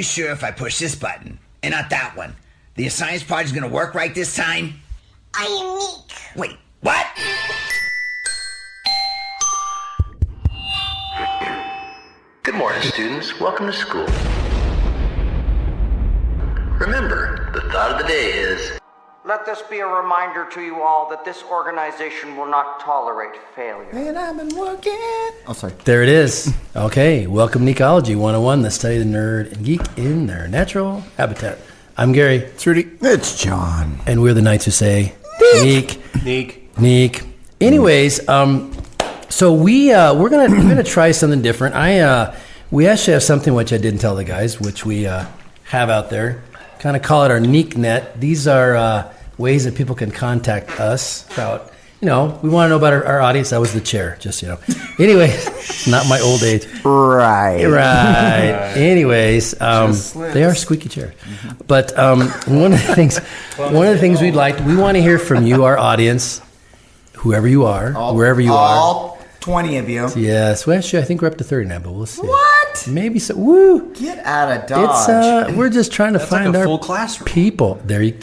sure if I push this button and not that one, the science project's gonna work right this time? I am Neek. Wait, what? Good morning, students. Welcome to school. Remember, the thought of the day is... Let this be a reminder to you all that this organization will not tolerate failure. And I've been working. Oh, sorry. There it is. Okay, welcome Neekology 101, the study of the nerd and geek in their natural habitat. I'm Gary. It's Rudy. It's John. And we're the knights who say Neek. Neek. Anyways, so we're gonna try something different. We actually have something which I didn't tell the guys, which we have out there. Kind of call it our Neek Net. These are ways that people can contact us about, we want to know about our audience. That was the chair, just, Anyway, not my old age. Right. Anyways, they are squeaky chairs. Mm-hmm. But one of the things we want to hear from you, our audience, whoever you are, wherever you are. All 20 of you. Yes. Well, actually, I think we're up to 30 now, but we'll see. What? Maybe so. Woo! Get out of Dodge. We're just trying to find like a our full classroom. people. Isn't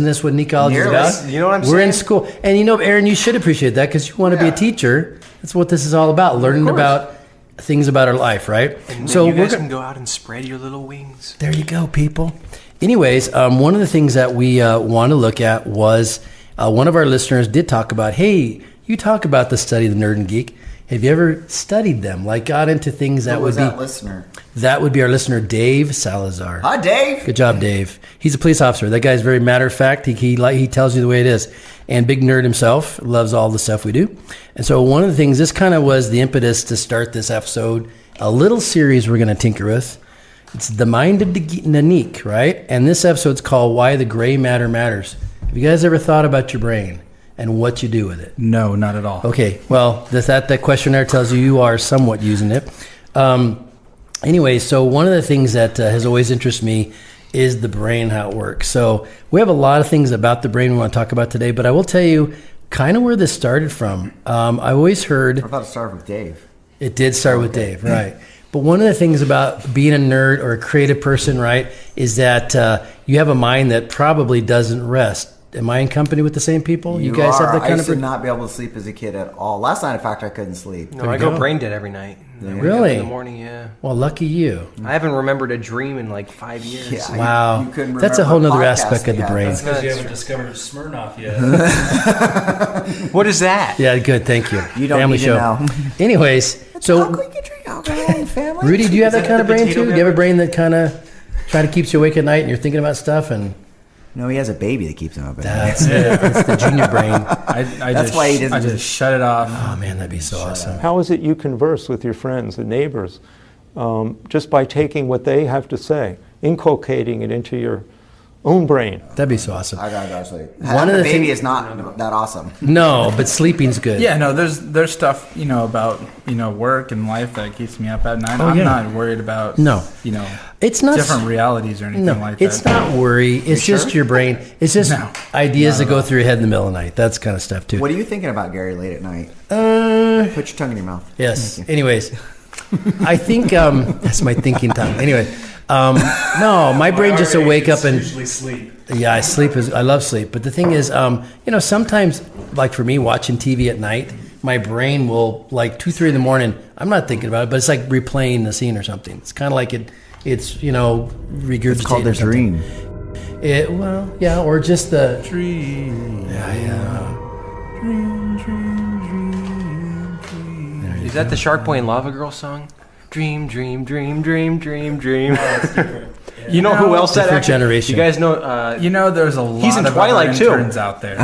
this what Neekology is about? You know what I'm saying? We're in school. And Aaron, you should appreciate that because you want to be a teacher. That's what this is all about, learning about things about our life, right? And so you guys can go out and spread your little wings. There you go, people. Anyways, one of the things that we want to look at was one of our listeners did talk about, hey, you talk about the study of the nerd and geek. Have you ever studied them? Like got into things that would be... that listener? That would be our listener, Dave Salazar. Hi, Dave. Good job, Dave. He's a police officer. That guy's very matter of fact. He tells you the way it is. And big nerd himself, loves all the stuff we do. And so one of the things, this kind of was the impetus to start this episode, a little series we're going to tinker with. It's The Mind of the Neek, right? And this episode's called Why the Gray Matter Matters. Have you guys ever thought about your brain and what you do with it? No, not at all. Okay, well, that questionnaire tells you are somewhat using it. Anyway, so one of the things that has always interested me is the brain, how it works. So we have a lot of things about the brain we want to talk about today, but I will tell you kind of where this started from. I've always heard... I thought it started with Dave. It did start with Dave, right. But one of the things about being a nerd or a creative person, right, is that you have a mind that probably doesn't rest. Am I in company with the same people? You guys have that kind I used of... to not be able to sleep as a kid at all. Last night, in fact, I couldn't sleep. No, I go brain dead every night. Really? In the morning, yeah. Well, lucky you. I haven't remembered a dream in like 5 years. Yeah, Wow. You couldn't That's a remember whole other podcast aspect of the we had. brain. That's because you haven't discovered Smirnoff yet. What is that? Yeah, good. Thank you. You don't Family need show. to know. Anyways, so You can drink alcohol in family. Rudy, do you have that kind of brain potato too? Do you have a brain that kind of try to keeps you awake at night and you're thinking about stuff? And No, he has a baby that keeps him up at night. that's it. It's the junior brain. That's why he doesn't I just shut it off. Oh man, that'd be so awesome. How is it you converse with your friends and neighbors just by taking what they have to say, inculcating it into your own brain? That'd be so awesome. I gotta go sleep. One Having of a the baby things- is not that awesome. No, but sleeping's good. Yeah, no, there's stuff, about, work and life that keeps me up at night. Oh, I'm yeah. not worried about, It's not different realities or anything like that. it's not worry. It's just sure? your brain. It's just No. ideas Not that go at all. through your head in the middle of the night. That's kind of stuff too. What are you thinking about, Gary, late at night? Put your tongue in your mouth. Yes. Thank you. Anyways, I think that's my thinking time. Anyway, no, my brain just will wake up and usually sleep. yeah, I love sleep. But the thing is, sometimes like for me watching TV at night, my brain will like 2-3 in the morning. I'm not thinking about it, but it's like replaying the scene or something. It's kind of like it's regurgitating. It's called a or something. dream. Or just the Dream. yeah. Is that the Shark Boy and Lava Girl song? Dream, dream, dream, dream, dream, dream. You know who else that Different actor? generation. You guys know? There's a lot He's in of Twilight, other too. interns out there.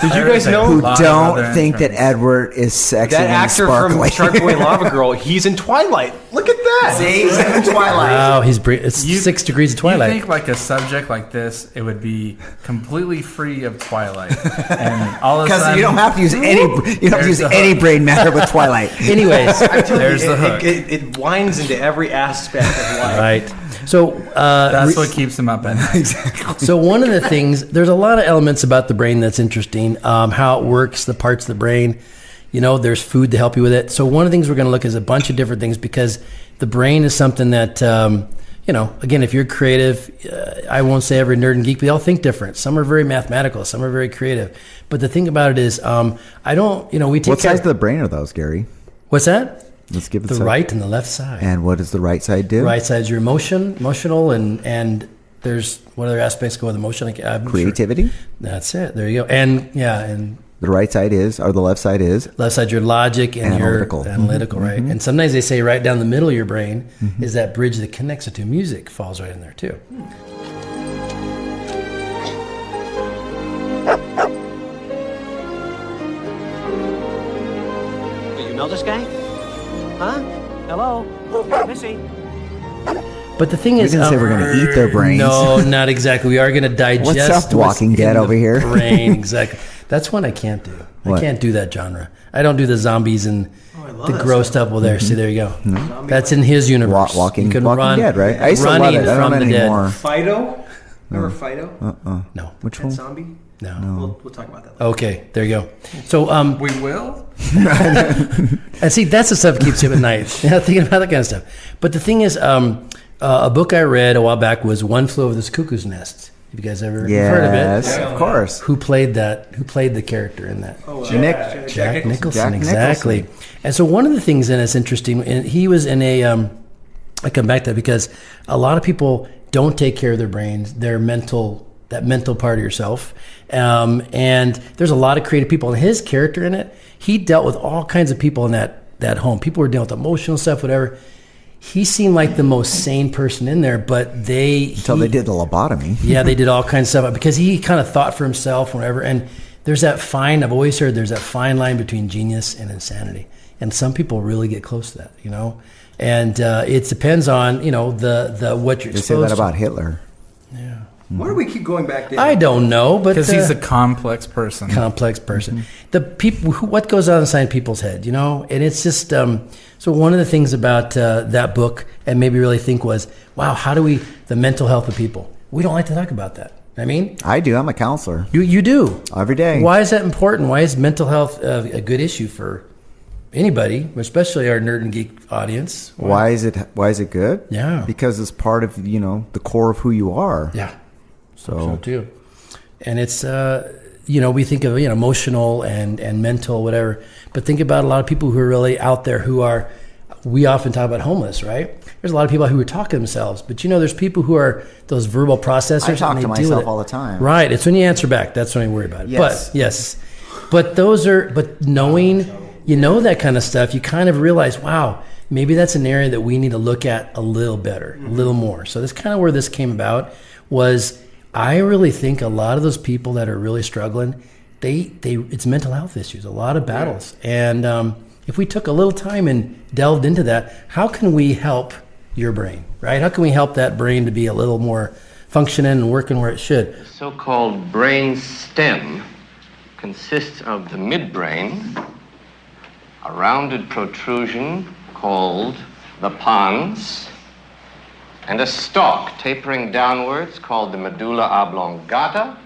Did you guys know Who lot of don't other think that interns. Edward is sexy that and actor sparkly. from Shark Boy and Lava Girl? He's in Twilight. Look at that. See, he's in Twilight. Wow, it's 6 degrees of Twilight. You think like a subject like this, it would be completely free of Twilight, and all of a Because sudden you don't have to use There's the any hook. brain matter with Twilight. Anyways, There's the hook. It winds into every aspect of life. right. So That's what keeps them up at night. So one of the things, there's a lot of elements about the brain that's interesting, how it works, the parts of the brain. There's food to help you with it. So one of the things we're going to look at is a bunch of different things because the brain is something that again, if you're creative, I won't say every nerd and geek, but they all think different. Some are very mathematical, some are very creative. But the thing about it is, I don't, we take What sides of the brain are those, Gary? What's that? Let's give it the right and the left side. And what does the right side do? Right side is your emotional, and there's what other aspects go with emotion? Creativity. Sure. That's it. There you go. And the right side or the left side is? Left side, your logic and analytical. Your analytical, right? And sometimes they say right down the middle of your brain is that bridge that connects it to music, falls right in there too. Do you know this guy? Huh? Hello? Missy? But the thing is, we didn't say we're going to eat their brains. No, not exactly. We are going to digest. What's up, Walking Dead over here? Brain, exactly. That's one I can't do. What? I can't do that genre. I don't do the zombies and the gross stuff. Well, there. See, there you go. Mm-hmm. That's in his universe. Walking Dead, right? I used to love it. I don't anymore. Fido? Remember Fido? No. Which that one? Zombie? No. We'll talk about that later. Okay, there you go. So we will? And see, that's the stuff that keeps you up at night. Thinking about that kind of stuff. But the thing is, a book I read a while back was One Flew Over the Cuckoo's Nest. Have you guys ever heard of it? Yes, of course. Who played the character in that? Jack Nicholson, exactly. And so one of the things, and it's interesting, and he was in I come back to that because a lot of people don't take care of their brains, that mental part of yourself. And there's a lot of creative people, and his character in it, he dealt with all kinds of people in that home. People were dealing with emotional stuff, whatever. He seemed like the most sane person in there, but until they did the lobotomy. Yeah, they did all kinds of stuff because he kind of thought for himself, whatever. And I've always heard there's that fine line between genius and insanity, and some people really get close to that, And it depends on the what you're. They say that about Hitler. Yeah. Why do we keep going back there? I don't know, but because he's a complex person. Mm-hmm. The people, what goes on inside people's head, and it's just. So one of the things about that book, and maybe really think was, wow, how do the mental health of people? We don't like to talk about that. I do. I'm a counselor. You do every day. Why is that important? Why is mental health a good issue for anybody, especially our nerd and geek audience? Why is it good? Yeah, because it's part of the core of who you are. Yeah. So too, and it's we think of emotional and mental, whatever, but think about a lot of people who are really out there we often talk about homeless, right? There's a lot of people who are talking to themselves, but there's people who are those verbal processors. I talk to myself all the time. Right, it's when you answer back that's when I worry about it. Yes. But knowing that kind of stuff, you kind of realize, wow, maybe that's an area that we need to look at a little better, a little more. So that's kind of where this came about. Was I really think a lot of those people that are really struggling, it's mental health issues, a lot of battles. And if we took a little time and delved into that, how can we help your brain, right? How can we help that brain to be a little more functioning and working where it should? The so-called brain stem consists of the midbrain, a rounded protrusion called the pons, and a stalk tapering downwards called the medulla oblongata,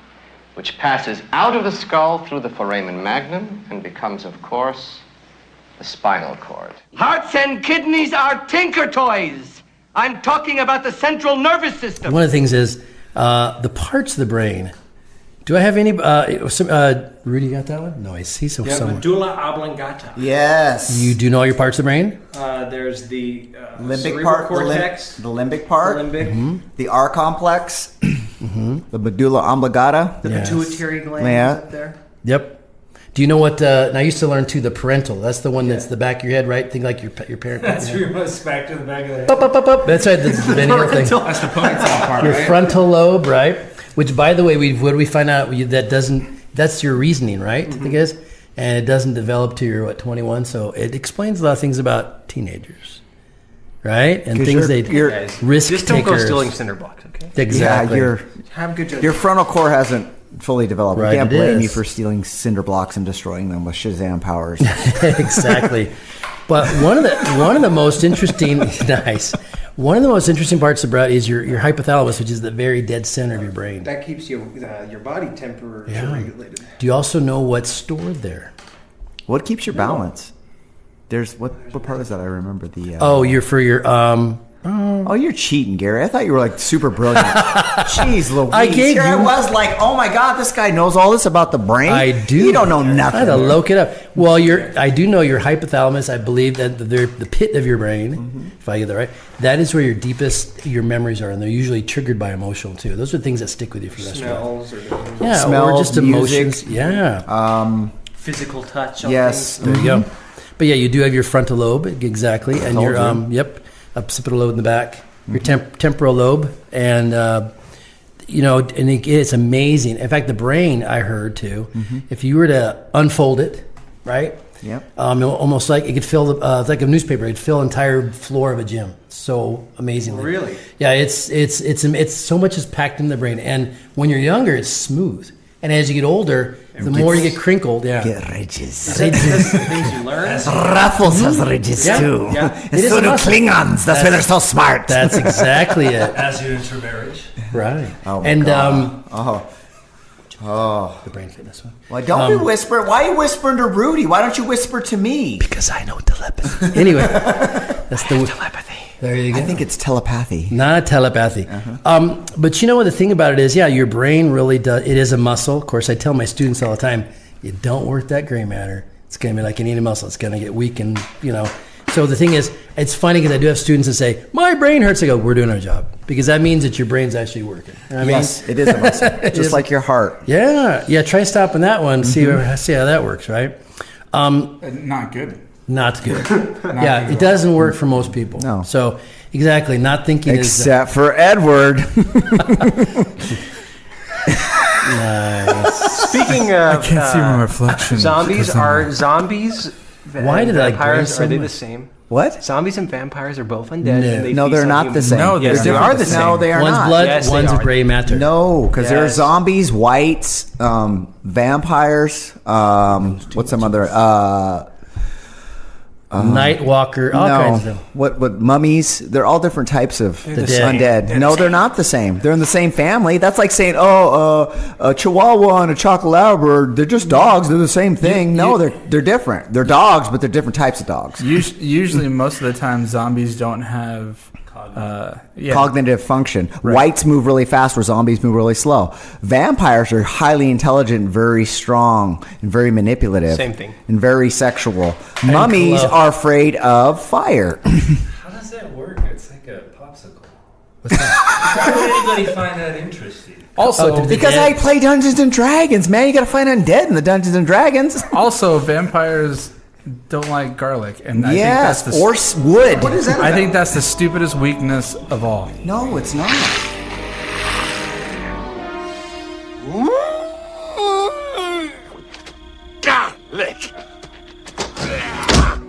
which passes out of the skull through the foramen magnum and becomes, of course, the spinal cord. Hearts and kidneys are tinker toys. I'm talking about the central nervous system. One of the things is the parts of the brain. Do I have any? Rudy got that one? No, he's somewhere. Medulla oblongata. Yes. You do know all your parts of the brain? There's the limbic part, cortex, the limbic part, Mm-hmm. the R complex, the medulla oblongata, the pituitary gland is up there. Yep. Do you know what? And I used to learn too. The parental. That's the one that's the back of your head, right? Think like your parent. That's where you must back to the back of the head. Up. That's right. The venial thing. That's the ponytail part. Your right? frontal lobe, right? Which, by the way, what do we find out? That's your reasoning, right? I think it is. And it doesn't develop to your 21. So it explains a lot of things about teenagers, right? And things you're risk just takers. don't go stealing cinder blocks, okay? Exactly. Yeah, have good judgment. your frontal core hasn't fully developed. Right, we can't it blame is. you for stealing cinder blocks and destroying them with Shazam powers. Exactly. But one of the most interesting one of the most interesting parts about is your hypothalamus, which is the very dead center of your brain. That keeps your body temperature regulated. Do you also know what's stored there? What keeps your balance? There's what part is that? I remember the. You're for your Oh, you're cheating, Gary. I thought you were like super brilliant. Jeez Louise. I gave Here I you- was like, oh my God, this guy knows all this about the brain. I do. You don't know nothing. I had to look it up. Well, I do know your hypothalamus. I believe that the pit of your brain, if I get that right, that is where your memories are, and they're usually triggered by emotional too. Those are things that stick with you for the rest of your life. Smells or Yeah, or Smells, just emotions. music. Yeah. physical touch. On Yes. things. There you go. But yeah, you do have your frontal lobe, exactly, and your occipital lobe in the back, your temporal lobe, and and it's amazing. In fact, the brain, I heard too, if you were to unfold it, right? Yep. Almost like it could fill it's like a newspaper. It'd fill the entire floor of a gym. So amazingly. Really? Yeah. It's so much is packed in the brain, and when you're younger, it's smooth, and as you get older, the more you get crinkled. Yeah. Get ridges. That's the things you learn. Ruffles has ridges too. Yeah. And so do Klingons. That's why they're so smart. That's exactly it. As you enter marriage. Right. Oh my and God. the brain fitness one. Well, don't be whispering. Why are you whispering to Rudy? Why don't you whisper to me? Because I know telepathy. Anyway, that's the telepathy. There you go. I think it's telepathy. Not telepathy. But you know what the thing about it is? Yeah, your brain really does. It is a muscle. Of course, I tell my students all the time, you don't work that gray matter. It's going to be like any muscle. It's going to get weak and, So the thing is, it's funny because I do have students that say, my brain hurts. I go, we're doing our job. Because that means that your brain's actually working. You know what Yes, it is a muscle. Just like your heart. Yeah. Yeah, try stopping that one. See how that works, right? Not good. Not good. Not it doesn't work for most people. No. So, exactly, not thinking Except for Edward. Nice. Speaking of, I can't see my reflection. Zombies are zombies. Why did I vampires? gray Are they so the much? same? What? Zombies and vampires are both undead. No. And they No, feast they're on not the humans. same. No, Yes, they they are are the the same. No, they are One's not. blood, Yes, they one's a are. gray matter. No, because there are Yes. zombies, whites, vampires. What's some other? Nightwalker, all kinds of them. What mummies? They're all different types of the same. undead. No, they're not the same. They're in the same family. That's like saying, a Chihuahua and a Chocolate Labrador, they're just dogs. They're the same thing. They're different. They're dogs, but they're different types of dogs. Usually, most of the time, zombies don't have Cognitive function. Whites move really fast, where zombies move really slow. Vampires are highly intelligent, very strong, and very manipulative. Same thing. And very sexual. Mummies are afraid of fire. How does that work? It's like a popsicle. Why would anybody find that interesting? Also, Because I play Dungeons and Dragons, man. You got to find undead in the Dungeons and Dragons. also vampires don't like garlic, and I Yes, think that's or wood. What is that I about? think that's the stupidest weakness of all. No, it's not.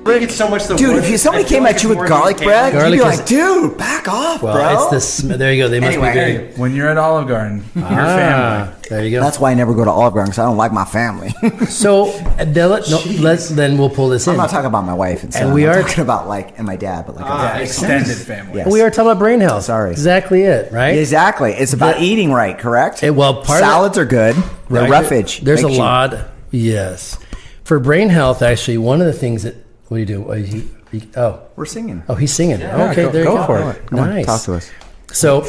I think it's so much the Dude, worst. if somebody I feel came like at you it's with more garlic irritating. bread, Garlic you'd be is- like, dude, back off, Well, bro. it's there you go. They must Anyway. be very. When you're at Olive Garden, your family. There you go. That's why I never go to Olive Garden, because I don't like my family. So, then we'll pull this in. I'm not talking about my wife and son. we I'm are talking about and my dad, but Extended family. Yes. We are talking about brain health. Sorry. Exactly it, right? Exactly. It's about eating right, correct? Well, part of salads are good. The Right. roughage. There's a makes you- lot. Yes. For brain health, actually, one of the things that. What do you do? We're singing. Oh, he's singing. okay, go- there you go go. for it. Come on, Nice. talk to us. So,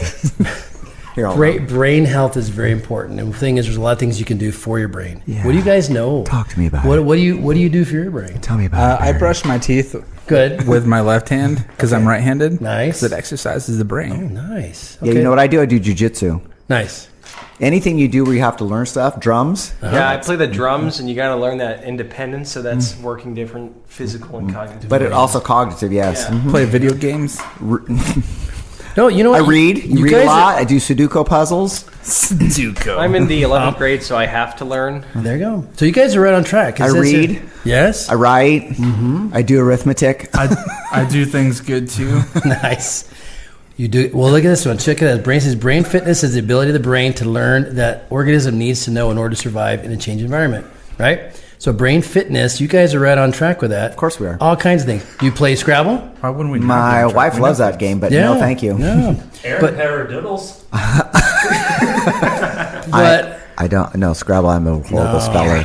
Here, hold on. brain health is very important. And the thing is, there's a lot of things you can do for your brain. Yeah. What do you guys know? Talk to me about what, it. What do you do for your brain? Tell me about it. I brush my teeth Good. with my left hand because I'm right-handed. Nice. 'Cause it exercises the brain. Oh, nice. Yeah, you know what I do? I do jujitsu. Nice. Anything you do where you have to learn stuff, drums. Yeah, I play the drums, and you got to learn that independence. So that's working different physical and cognitive. But it ways. also cognitive, yes. Yeah. Play video games. No, you know what? I read. You Read guys a lot. I do Sudoku puzzles. Sudoku. I'm in the 11th grade, so I have to learn. There you go. So you guys are right on track. I read. Yes. I write. I do arithmetic. I do things good too. Nice. You do well. Look at this one. Check it out. Brain says brain fitness is the ability of the brain to learn that organism needs to know in order to survive in a changed environment. Right. So brain fitness. You guys are right on track with that. Of course we are. All kinds of things. You play Scrabble? Why wouldn't we? My wife loves that game, but no, thank you. No. Aaron Paradiddles. But I don't know Scrabble. I'm a horrible speller.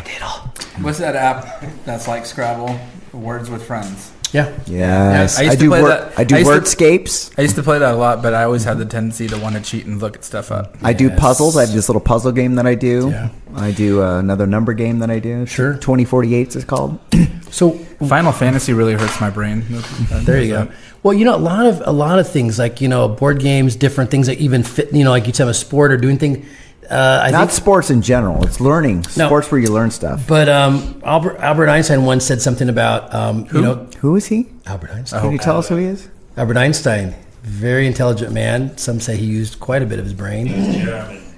What's that app that's like Scrabble? Words with Friends. Yeah. Yes. I used to play that. I do wordscapes. I used to play that a lot, but I always had the tendency to want to cheat and look at stuff up. I do puzzles. I have this little puzzle game that I do. Yeah. I do another number game that I do. Sure. 2048 is called. So Final Fantasy really hurts my brain. there you go. Well, a lot of things like board games, different things that even fit. Like you said, a sport or doing things. I Not think sports in general. It's learning. No. Sports where you learn stuff. But Albert Einstein once said something about Who is he? Albert Einstein. Can you tell us who he is? Albert Einstein, very intelligent man. Some say he used quite a bit of his brain.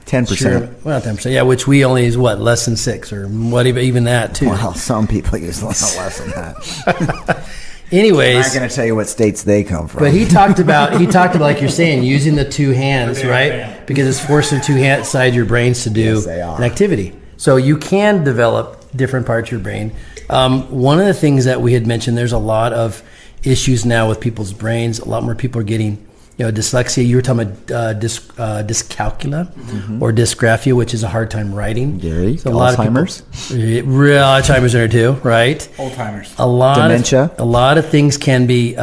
10%. Well, 10%. Yeah, which we only use less than 6 or what? Even that too. Well, some people use a little less than that. Anyways, I'm not going to tell you what states they come from. but he talked about like you're saying, using the two hands, right? Because it's forcing two hands side your brains to do an activity. So you can develop different parts of your brain. One of the things that we had mentioned, there's a lot of issues now with people's brains. A lot more people are getting, dyslexia. You were talking about dyscalculia or dysgraphia, which is a hard time writing. Gary, so Alzheimer's. Real Alzheimer's in there too, right? Old-timers. Dementia. A lot of things can be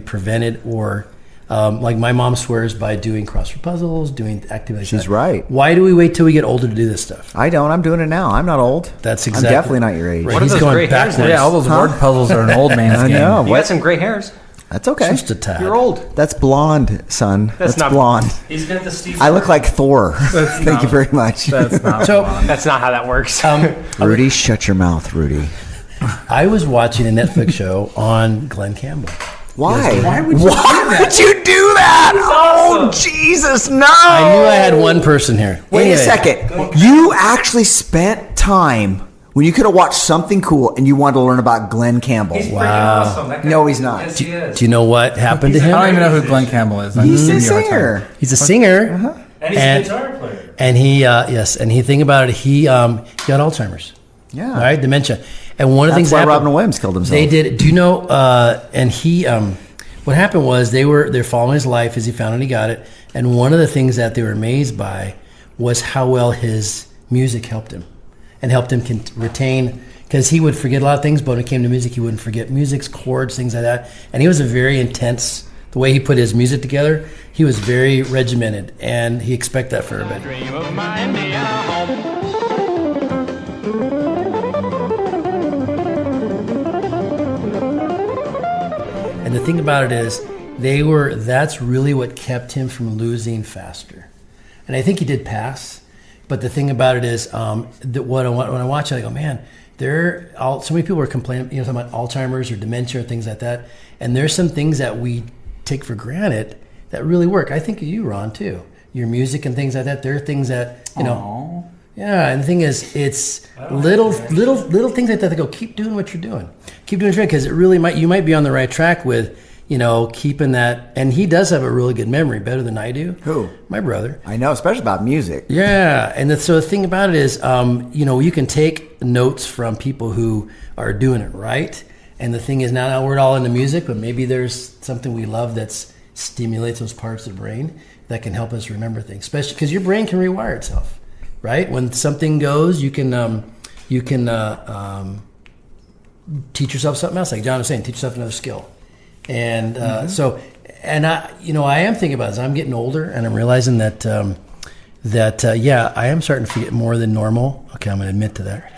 prevented, or like my mom swears by doing crossword puzzles, doing activities. She's right. Why do we wait till we get older to do this stuff? I don't. I'm doing it now. I'm not old. That's exactly. I'm definitely not your age. Right. What are He's those going gray hairs backwards. there? Yeah, all those word puzzles are an old man's I game. know. You got some gray hairs. That's okay. Just a tad. You're old. That's blonde, son. That's not- blonde. He's got the Steve. I look like Thor. Thank you very much. That's not So- fun. That's not how that works. Rudy, shut your mouth, Rudy. I was watching a Netflix show on Glenn Campbell. Why? Why would you do that? Oh, Jesus, no. I knew I had one person here. Wait Anyway, a second. You actually spent time when you could have watched something cool and you wanted to learn about Glenn Campbell. He's freaking Wow. awesome. That guy, No, he's not. Yes, he is. Do you know what happened to I don't him? even know who Glenn Campbell is. He's a Give me a hard time. singer. He's a singer. And he's a guitar player. And he, yes, and he think about it. He got Alzheimer's. Yeah. All right, dementia. And one of the That's things why that happened, Robin Williams killed himself. they did. Do you know? And he, what happened was they're following his life as he found it. He got it. And one of the things that they were amazed by was how well his music helped him, and helped him retain. Because he would forget a lot of things, but when it came to music, he wouldn't forget music's chords, things like that. And he was a very intense. The way he put his music together, he was very regimented, and he expected that for everybody. And the thing about it is, that's really what kept him from losing faster. And I think he did pass, but the thing about it is, that when I watch it, I go, man, so many people are complaining, talking about Alzheimer's or dementia or things like that. And there's some things that we take for granted that really work. I think of you, Ron, too. Your music and things like that. There are things that, Aww. Yeah, and the thing is, it's little things like that that go, keep doing what you're doing. Keep doing what you're doing, because it really you might be on the right track with, keeping that. And he does have a really good memory, better than I do. Who? My brother. I know, especially about music. Yeah, and so the thing about it is, you can take notes from people who are doing it right. And the thing is, now we're all into music, but maybe there's something we love that stimulates those parts of the brain that can help us remember things, especially because your brain can rewire itself, right? When something goes, you can teach yourself something else. Like John was saying, teach yourself another skill. And I am thinking about this. I'm getting older, and I'm realizing that I am starting to forget more than normal. Okay, I'm going to admit to that.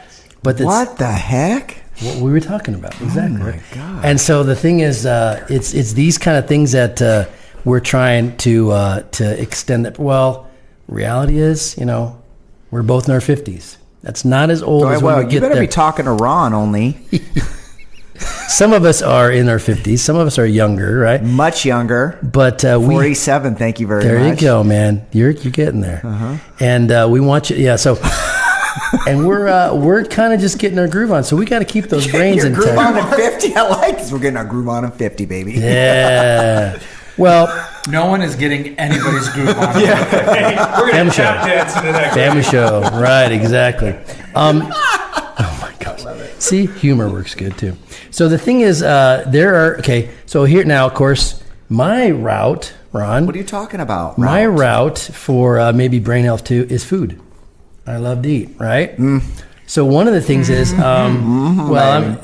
But What the heck? What we were talking about, exactly. Oh my God. And so the thing is, it's these kind of things that we're trying to extend. That reality is, we're both in our 50s. That's not as old as when we get you better there. be talking to Ron only. Some of us are in our 50s. Some of us are younger, right? Much younger. But 47. Thank you very much. There you go, man. You're getting there. Uh-huh. And we want you. Yeah. So. And we're kind of just getting our groove on, so we got to keep those brains Your intact. groove on at 50. I like this. We're getting our groove on at 50, baby. Yeah. Well, no one is getting anybody's groove on. We're going to tap dance into that. Family show. Right. Exactly. Oh my gosh. See, humor works good too. So the thing is, So here now, of course, my route, Ron. What are you talking about? My route for maybe brain health too is food. I love to eat, right? So one of the things is,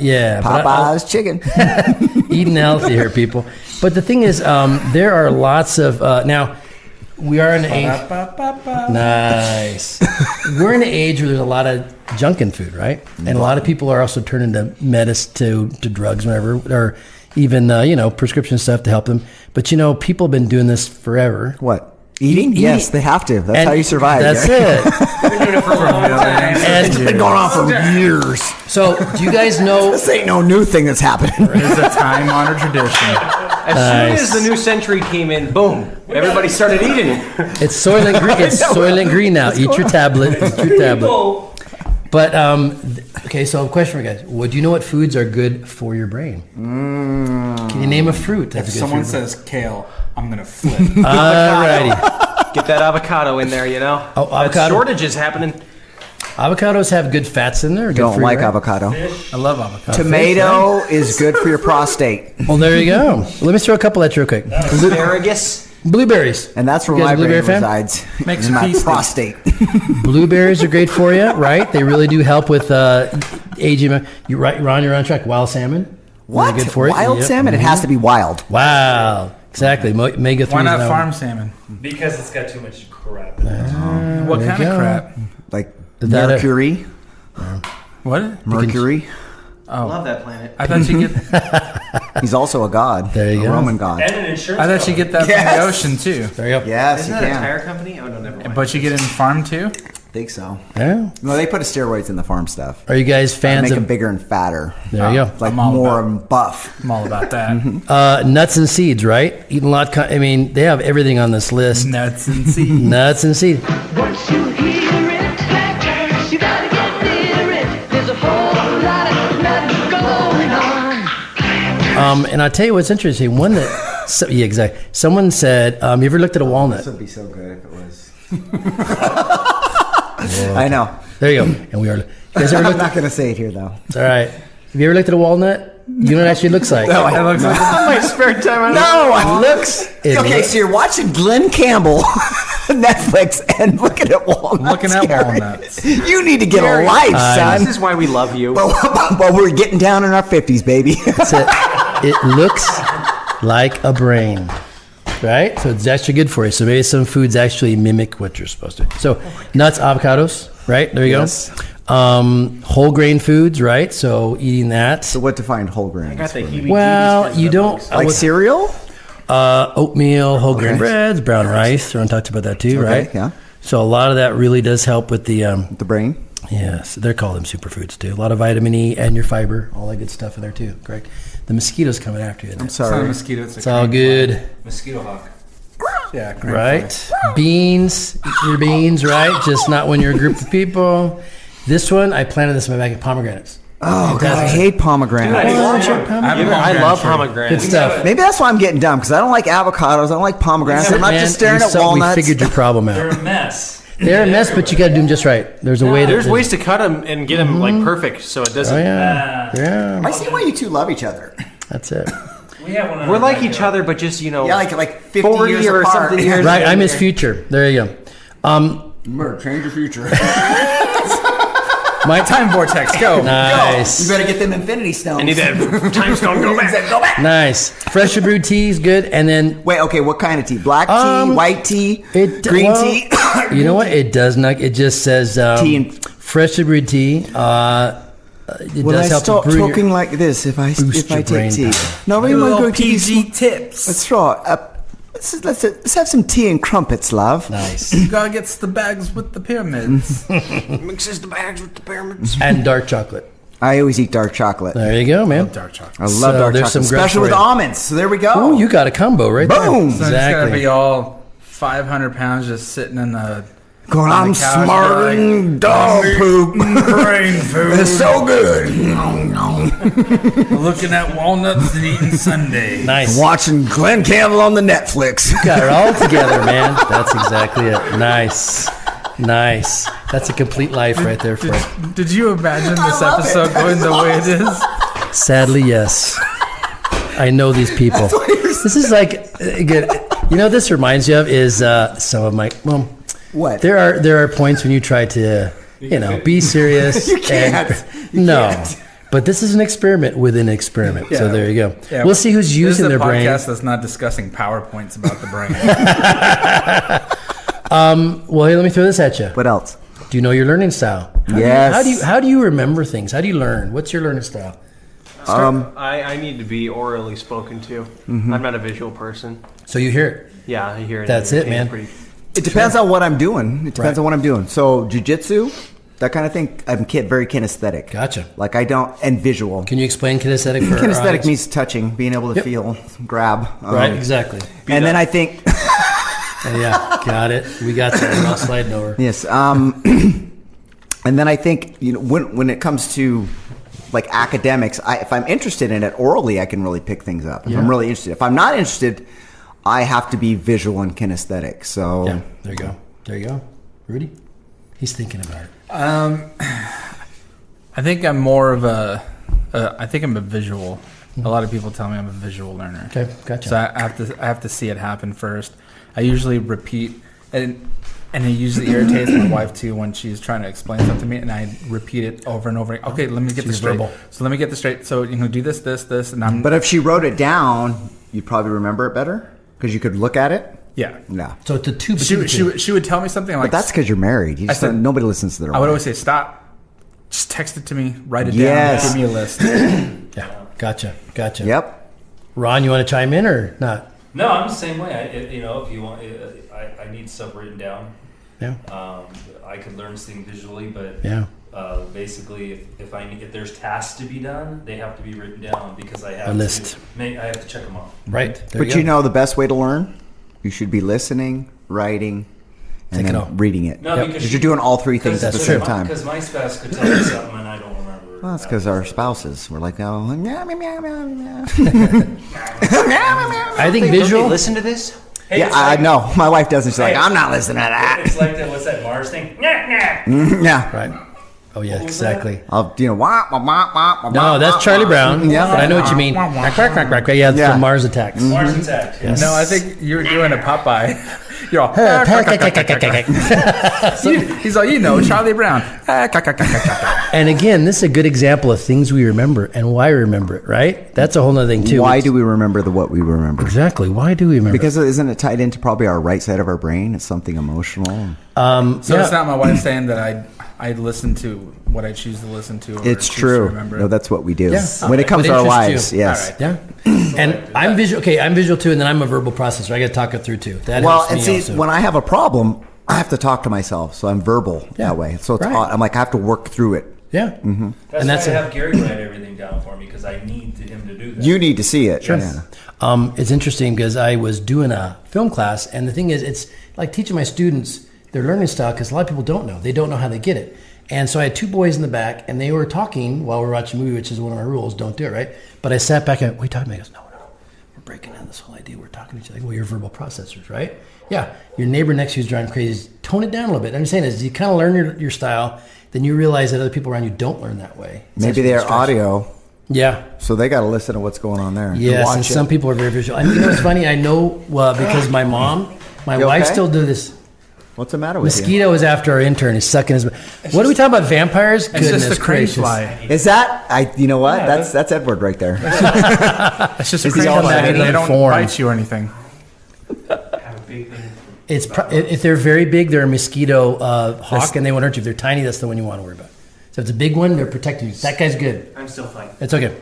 Popeye's chicken. Eating healthy here, people. But the thing is, there are lots of now. We are in an age. Nice. We're in an age where there's a lot of junk in food, right? And a lot of people are also turning to medicine, to drugs, whatever, or even prescription stuff to help them. But people have been doing this forever. What? Eating? Yes, they have to. That's how you survive. That's it. We've been doing it for a long time. And it's been going on for years. So, do you guys know? This ain't no new thing that's happening. It's a time-honored tradition. As soon as the new century came in, boom, everybody started eating it. It's Soylent Green. It's Soylent Green now. Eat your tablet. Eat your tablet. But okay, so a question for you guys: do you know what foods are good for your brain? Can you name a fruit that's If good someone for your says kale, I'm gonna flip. Alrighty. Get that avocado in there, Oh, That avocado. shortage is happening. Avocados have good fats in there. Good Don't for you, like right? avocado. I love avocado. Tomato is good for your prostate. Well, there you go. Let me throw a couple at you real quick. Asparagus. Blueberries. And that's where You guys my a brain blueberry fan? resides. Makes in you my pee stink. prostate. Blueberries are great for you, right? They really do help with aging. You're right, Ron. You're on track. Wild salmon. What? Really good for you. Wild Yep. salmon? It has to be wild. Wow. Exactly. Omega 3. Why not farm salmon? Because it's got too much crap in it. What there kind you of go. crap? Like Is that it? mercury. What? Mercury. I love that planet. I thought you get. He's also a god. There you a go. Roman god. And an insurance I thought you get that from the ocean too. There you go. Yes, Isn't you that a can. tire company? Oh no, never mind. But you get it in farm too. Think so. Yeah. No, they put steroids in the farm stuff. Are you guys fans Make them of bigger and fatter. There you go. Like I'm all more buff. I'm all about that. Nuts and seeds, right? Eating a lot. I mean, they have everything on this list. Nuts and seeds. Nuts and seeds. Once you hear it, you gotta get near it. There's a whole lot of nuts going on. And I'll tell you what's interesting. One that, yeah, exactly. Someone said, you ever looked at a walnut? This would be so good if it was. I know. There you go. And we are. You guys ever I'm looked not going to say it here, though. All right. Have you ever looked at a walnut? You know what it actually looks like? No, I looks like my spare time. So you're watching Glenn Campbell Netflix and looking at walnuts. Looking at Gary. walnuts. You need to get a life, son. This is why we love you. But we're getting down in our 50s, baby. That's it. It looks like a brain, right? So it's actually good for you. So maybe some foods actually mimic what you're supposed to. So nuts, avocados, right? There you Yes. go. Whole grain foods, right? So eating that. So what defines whole grains? I got the heebie-jeebies Well, because you of the don't bugs. Like cereal? Oatmeal, whole grain Okay. breads, brown rice. Ron talked about that too, Okay, right? yeah. So a lot of that really does help with the The brain? yes, they're called them superfoods too. A lot of vitamin E and your fiber, all that good stuff in there too. Correct. The mosquitoes coming after you. I'm It's not a sorry. mosquito. It's, It's all good, Mosquito hawk. Yeah. crane right? fly. Beans, eat your beans, right? Just not when you're a group of people. This one, I planted this in my bag of pomegranates. Oh, God, I hate pomegranate. I love Good pomegranates. stuff. Maybe that's why I'm getting dumb, because I don't like avocados. I don't like pomegranates. I'm not Man, just staring we at saw- walnuts. We figured your problem They're out. a mess. They're a mess, but you got to do them just right. There's a way. There's ways to cut them and get them like perfect, so it doesn't. Oh yeah, yeah. I see why you two love each other. That's it. We have one. in We're our like backyard. each other, but just Yeah, like 50 40 years or apart. something years. Right, I'm his future. There you go. Remember, change your future. My Time vortex. Go. Nice. You better get them infinity stones. I need that time stone. Go back. Go back. Nice. Freshly brewed tea is good, and then Wait, okay, what kind of tea? Black tea, white tea, green tea? You know what? It does not. It just says Tea and- freshly brewed tea. It Will I does help stop to brew your- talking like this if I boost your take brain tea? power. No, we Little want to go to PG tips. Let's try. Let's have some tea and crumpets, love. Nice. God gets the bags with the pyramids. Mixes the bags with the pyramids. And dark chocolate. I always eat dark chocolate. There you go, man. Dark chocolate. I love So dark there's chocolate, some grub especially for with you. almonds. So there we go. Oh, you got a combo right there. Boom. So it's gotta be Exactly. all 500 pounds just sitting in the. Going, on I'm the couch, smarter you're than dog poop. brain food. It's so good. Looking at walnuts and eating sundae. Nice. Watching Glenn Campbell on the Netflix. Got it all together, man. That's exactly it. Nice. Nice. That's a complete life right there, Fred. Did you imagine this episode going the way it is? Sadly, yes. I know these people. This is like good. You know, what this reminds you of is some of my. Well, What? there are points when you try to be serious. You can't. No. But this is an experiment within an experiment. So there you go. Yeah, we'll see who's using their brain. This is a podcast that's not discussing PowerPoints about the brain. Well, hey, let me throw this at you. What else? Do you know your learning style? How do you remember things? How do you learn? What's your learning style? I need to be orally spoken to. I'm not a visual person. So you hear it. Yeah, I hear it. That's it, man. It depends on what I'm doing. So jiu-jitsu, that kind of thing, I'm very kinesthetic. Gotcha. Like and visual. Can you explain kinesthetic for Kinesthetic means touching, being able to feel, grab. Right, exactly. And then I think... yeah, got it. We got that. I'm not sliding over. Yes. And then I think, when it comes to like academics, if I'm interested in it orally, I can really pick things up. If I'm really interested. If I'm not interested, I have to be visual and kinesthetic. So yeah, there you go. Rudy, he's thinking about it. I think I'm more of I think I'm a visual. A lot of people tell me I'm a visual learner. Okay, gotcha. So I have to see it happen first. I usually repeat, and it usually irritates my wife too when she's trying to explain something to me, and I repeat it over and over. Okay, let me get this straight. Verbal. So let me get this straight. So do this, and I'm. But if she wrote it down, you'd probably remember it better because you could look at it. Yeah. No. So it's a two. She would tell me something like. But that's because you're married. Nobody listens to their. I would always say, "Stop. Just text it to me. Write it down. Give me a list." Yeah. Gotcha. Yep. Ron, you want to chime in or not? No, I'm the same way. If you want, I need stuff written down. Yeah. I could learn things visually, but yeah. Basically, if there's tasks to be done, they have to be written down because I have a list. I have to check them off. Right. But the best way to learn, you should be listening, writing, and then reading it. No, because you're doing all three things at the same time. Because my spouse could tell me something and I don't remember. Well, that's because our spouses were like, oh, meow, meow, meow, meow, meow. I think visual. Listen to this. Hey, yeah, I know. My wife doesn't. She's like, I'm not listening to that. It's like what's that Mars thing? Yeah. Right. Oh yeah, exactly. No, that's Charlie Brown. Yeah, but I know what you mean. Yeah, it's from Mars Attacks. Mars Attacks. Yes. No, I think you're doing a Popeye. You're all. He's all, Charlie Brown. And again, this is a good example of things we remember and why we remember it. Right? That's a whole other thing too. Why do we remember what we remember? Exactly. Why do we remember? Because isn't it tied into probably our right side of our brain? It's something emotional. So it's not my wife saying that I listen to what I choose to listen to. Or it's true. No, that's what we do. Yeah. When it comes to our lives, yes. Right. Yeah. And I'm visual. Okay, I'm visual too, and then I'm a verbal processor. I got to talk it through too. That helps me also. When I have a problem, I have to talk to myself, so I'm verbal that way. So it's I'm like I have to work through it. Yeah. Mm-hmm. That's why I have Gary write everything down for me because I need him to do that. You need to see it. Sure. Yeah. It's interesting because I was doing a film class, and the thing is, it's like teaching my students their learning style because a lot of people don't know. They don't know how they get it. And so I had two boys in the back, and they were talking while we were watching a movie, which is one of my rules. Don't do it, right? But I sat back and, what are you talking about? He goes, no. We're breaking down this whole idea. We're talking to each other. Well, you're verbal processors, right? Yeah. Your neighbor next to you is driving crazy. Tone it down a little bit. And I'm saying is you kind of learn your style, then you realize that other people around you don't learn that way. Maybe they're audio. Yeah. So they got to listen to what's going on there. Yes, and some people are very visual. And you know what's funny? I know because my wife still do this. What's the matter with Mosquito is after our intern. He's sucking his. What are we talking about? Vampires? It's just a crane fly. Is that? You know what? Yeah, that's Edward right there. It's just a crane fly. They don't bite you or anything. It's if they're very big, they're a mosquito hawk, and they won't hurt you. If they're tiny, that's the one you want to worry about. So if it's a big one, they're protecting you. That guy's good. I'm still fine. It's okay.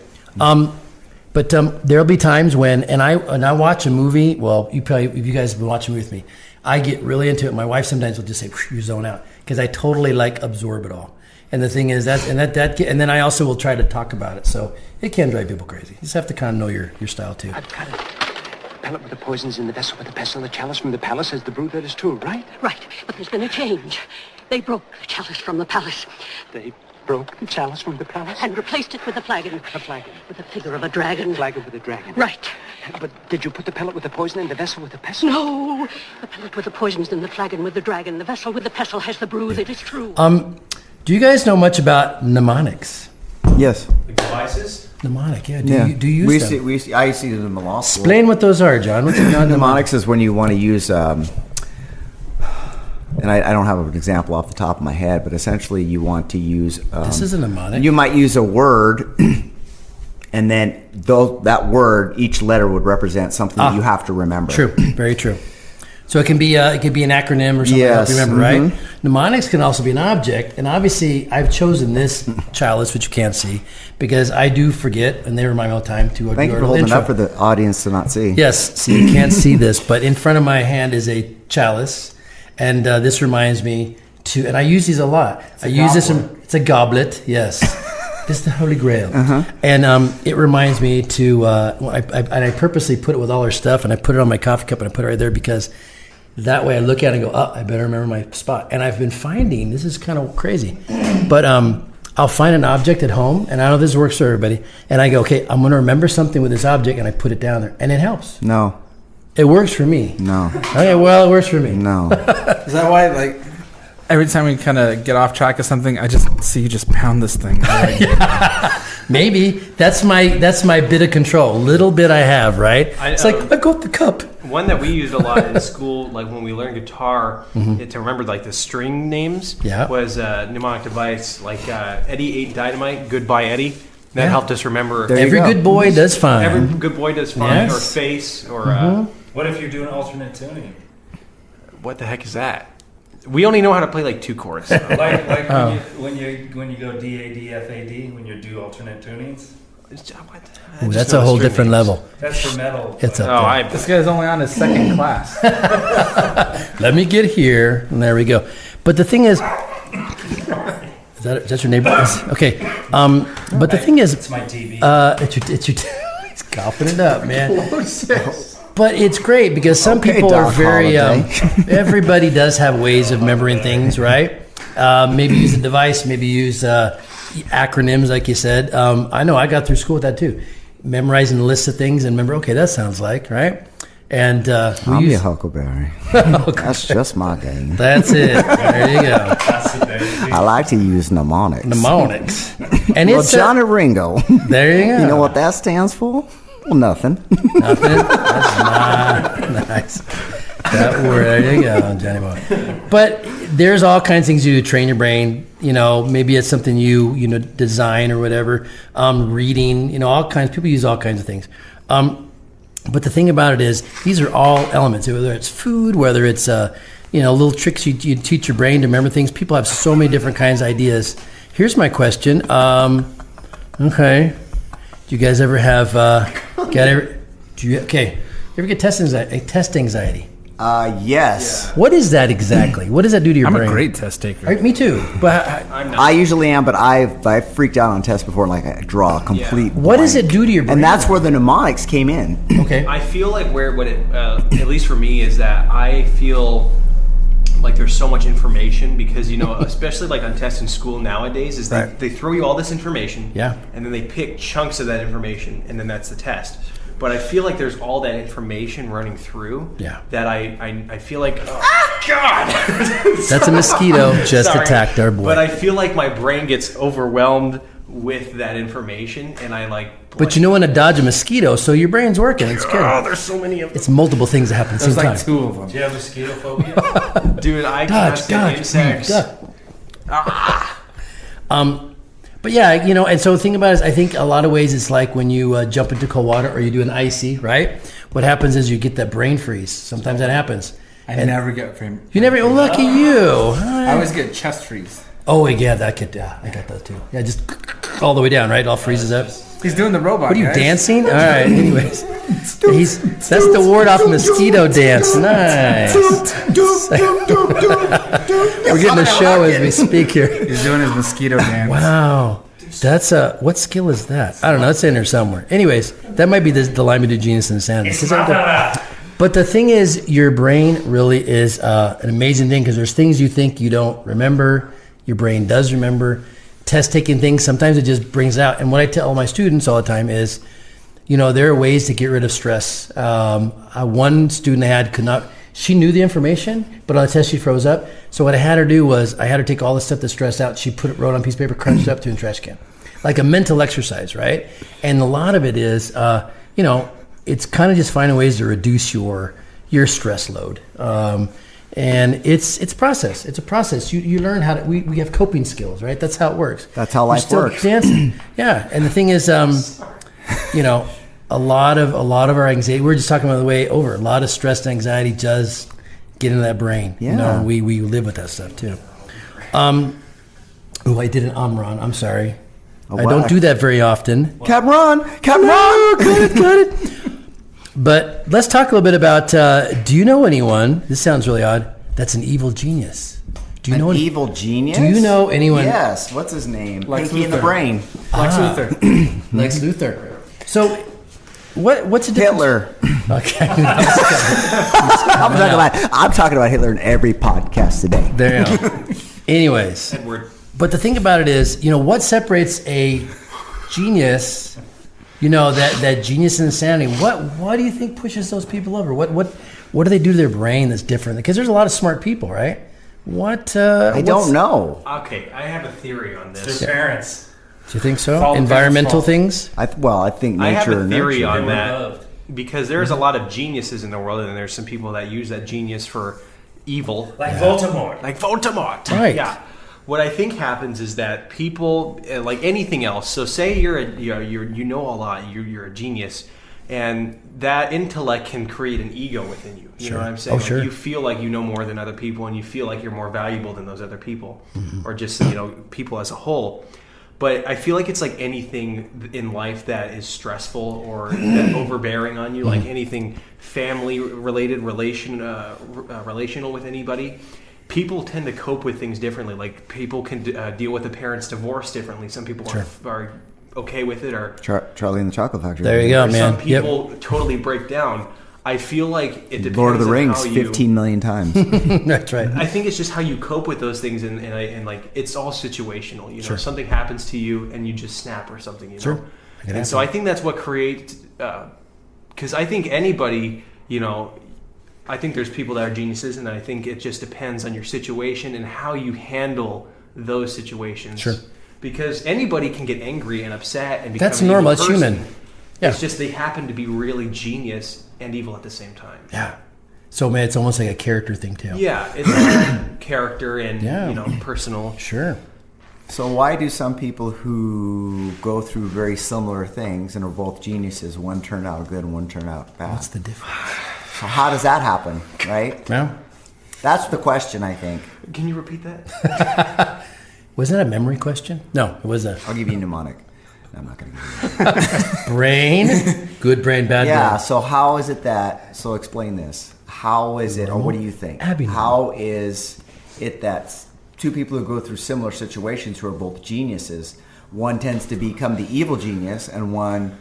But there'll be times when, and I watch a movie. Well, if you guys have been watching a movie with me, I get really into it. My wife sometimes will just say, "You zone out," because I totally absorb it all. And the thing is and then I also will try to talk about it. So it can drive people crazy. You just have to kind of know your style too. I've got it. Pellet with the poisons in the vessel with the pestle, the chalice from the palace has the brew that is true, right? Right, but there's been a change. They broke the chalice from the palace. They broke the chalice from the palace? And replaced it with a flagon. A flagon? With a figure of a dragon. A flagon with a dragon? Right. But did you put the pellet with the poison in the vessel with the pestle? No. The pellet with the poison's in the flagon with the dragon. The vessel with the pestle has the brew that is true. Do you guys know much about mnemonics? Yes. The devices? Mnemonic, yeah. Do you use them? I used to use them in the law school. Explain what those are, John. What's mnemonics is when you want to use, and and I don't have an example off the top of my head, but essentially you want to use. This is a mnemonic. You might use a word, and then that word, each letter would represent something that you have to remember. True, very true. So it can be an acronym or something Yes. to remember, right? Mnemonics can also be an object, and obviously I've chosen this chalice, which you can't see, because I do forget, and they remind me all the time to. Thank you for holding it up for the audience to not see. Yes, so you can't see this, but in front of my hand is a chalice, and this reminds me to. And I use these a lot. I use this. It's a goblet. Yes. It's the Holy Grail, and it reminds me to. I purposely put it with all our stuff, and I put it on my coffee cup, and I put it right there because that way I look at it and go, I better remember my spot. And I've been finding, this is kind of crazy, but I'll find an object at home, and I know this works for everybody, and I go, okay, I'm going to remember something with this object, and I put it down there, and it helps. No. It works for me. No. Okay, well, it works for me. No. Is that why, like, every time we kind of get off track of something, I just see you just pound this thing. Maybe that's my bit of control. Little bit I have, right? It's like I got the cup. One that we used a lot in school, like when we learned guitar, to remember like the string names, was a mnemonic device like Eddie ate dynamite, goodbye Eddie. That helped us remember. Every good boy does fine. Every good boy does fine, or face, or. What if you're doing alternate tuning? What the heck is that? We only know how to play like 2 chords. like when you go D A D F A D when you do alternate tunings. Ooh, that's a whole different level. That's for metal. It's up there. This guy's only on his second class. Let me get here, and there we go. But the thing is that your neighbor? Okay. But the thing is, it's my TV. It's your. He's coughing it up, man. But it's great because some people are very. Everybody does have ways of remembering things, right? Maybe use a device. Maybe use acronyms, like you said. I know I got through school with that too, memorizing lists of things and remember. Okay, that sounds like right. And I'll be a Huckleberry. That's just my game. That's it. There you go. I like to use mnemonics. And well, Johnny Ringo. There you go. You know what that stands for? Well, nothing. Nothing? That's nice. That word, there you go, Johnny Boy. But there's all kinds of things you do to train your brain. You know, maybe it's something you design or whatever. Reading, all kinds. People use all kinds of things. But the thing about it is, these are all elements. Whether it's food, whether it's little tricks you teach your brain to remember things. People have so many different kinds of ideas. Here's my question. Okay, do you guys ever have? You ever get test anxiety? Yes. What is that exactly? What does that do to your brain? I'm a great test taker. Me too. But I'm not. I usually am, but I've freaked out on tests before. Like I draw a complete. What does it do to your brain? And that's where the mnemonics came in. Okay. I feel like what it, at least for me, is that I feel like there's so much information because especially like on tests in school nowadays, is they throw you all this information, and then they pick chunks of that information, and then that's the test. But I feel like there's all that information running through that I feel like, oh, God! That's a mosquito just attacked our boy. But I feel like my brain gets overwhelmed with that information, and I like... But you know when to dodge a mosquito, so your brain's working. It's good. Oh, there's so many of them. It's multiple things that happen at the same time. There's like 2 of them. Do you have mosquito phobia? Dude, I can't stand insects. But yeah, and so the thing about it is, I think a lot of ways it's like when you jump into cold water or you do an icy, right? What happens is you get that brain freeze. Sometimes that happens. I never get brain. You never. Well, lucky you. I always get chest freeze. Oh yeah, I got that too. Yeah, just all the way down, right? All freezes up. He's doing the robot. What are you guys. dancing? All right. Anyways, that's the ward off mosquito dance. Nice. We're getting a show as we speak here. He's doing his mosquito dance. Wow. That's what skill is that? I don't know. It's in there somewhere. Anyways, that might be the Lima do Genius and Insanity. But the thing is, your brain really is an amazing thing because there's things you think you don't remember. Your brain does remember. Test taking things, sometimes it just brings out. And what I tell all my students all the time is, there are ways to get rid of stress. One student I had could not. She knew the information, but on the test she froze up. So what I had her do was I had her take all the stuff that stressed out. She wrote on a piece of paper, crunched it up, threw in the trash can, like a mental exercise, right? And a lot of it is, it's kind of just finding ways to reduce your stress load. And it's process. It's a process. You learn how to. We have coping skills, right? That's how it works. That's how life works. Dancing. Yeah. And the thing is, you know, a lot of our anxiety. We're just talking about the way over. A lot of stress and anxiety does get into that brain. Yeah. You know, we live with that stuff too. I did an Amron. I'm sorry. I don't do that very often. Cameron, cut it. But let's talk a little bit about, do you know anyone, this sounds really odd, that's an evil genius? Do you know evil genius? Do you know anyone? Yes. What's his name? Lex Pinky in the Luthor. brain. Lex Luthor. Lex Luthor. So, what's the difference? Hitler. Okay. I'm talking about Hitler in every podcast today. There you go. Anyways. Edward. But the thing about it is, you know, what separates a genius, you know, that genius and insanity, what do you think pushes those people over? What do they do to their brain that's different? Because there's a lot of smart people, right? I don't know. Okay, I have a theory on this. Their parents. Do you think so? Fault, Environmental fault. things? I think nature. I have a theory nurture. on They were that loved. because there's a lot of geniuses in the world, and there's some people that use that genius for evil, Like Voldemort. like Voldemort. Right. Yeah. What I think happens is that people, like anything else. So say you know a lot, you're a genius, and that intellect can create an ego within you. You know what I'm saying? Oh, sure. You feel like you know more than other people, and you feel like you're more valuable than those other people, or just people as a whole. But I feel like it's like anything in life that is stressful or that overbearing on you, like anything family related, relational with anybody. People tend to cope with things differently. Like people can deal with a parent's divorce differently. Some people are okay with it, or Charlie and the Chocolate Factory. There you go, man. some people totally break down. I feel like it depends. Lord of the on Rings, how you, 15 million times. That's right. I think it's just how you cope with those things, and like it's all situational. You know, something happens to you, and you just snap or something. You know, and so I think that's what creates. Because I think anybody, I think there's people that are geniuses, and I think it just depends on your situation and how you handle those situations. Sure. Because anybody can get angry and upset and become That's an normal. evil It's person. human. Yeah. It's just they happen to be really genius and evil at the same time. Yeah. So, man, it's almost like a character thing, too. Yeah, it's like character and personal. Sure. So why do some people who go through very similar things and are both geniuses, one turn out good and one turn out bad? What's the difference? So how does that happen, right? Yeah. That's the question, I think. Can you repeat that? Wasn't that a memory question? No, it was a... I'll give you a mnemonic. No, I'm not going to give you a brain. Good brain, bad brain. Yeah, so how is it that... So explain this. How is it, or what do you think? How is it that two people who go through similar situations who are both geniuses, one tends to become the evil genius and one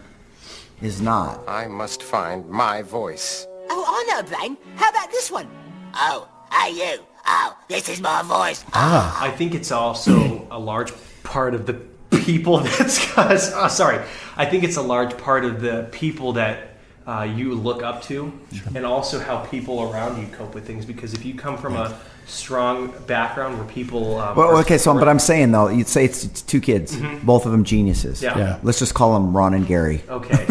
is not? I must find my voice. Oh, I know, Brain. How about this one? Oh, hey you. Oh, this is my voice. I think it's also a large part of the people I think it's a large part of the people that you look up to, and also how people around you cope with things. Because if you come from a strong background where people... but I'm saying, though, you'd say it's two kids, both of them geniuses. Yeah. Let's just call them Ron and Gary. Okay.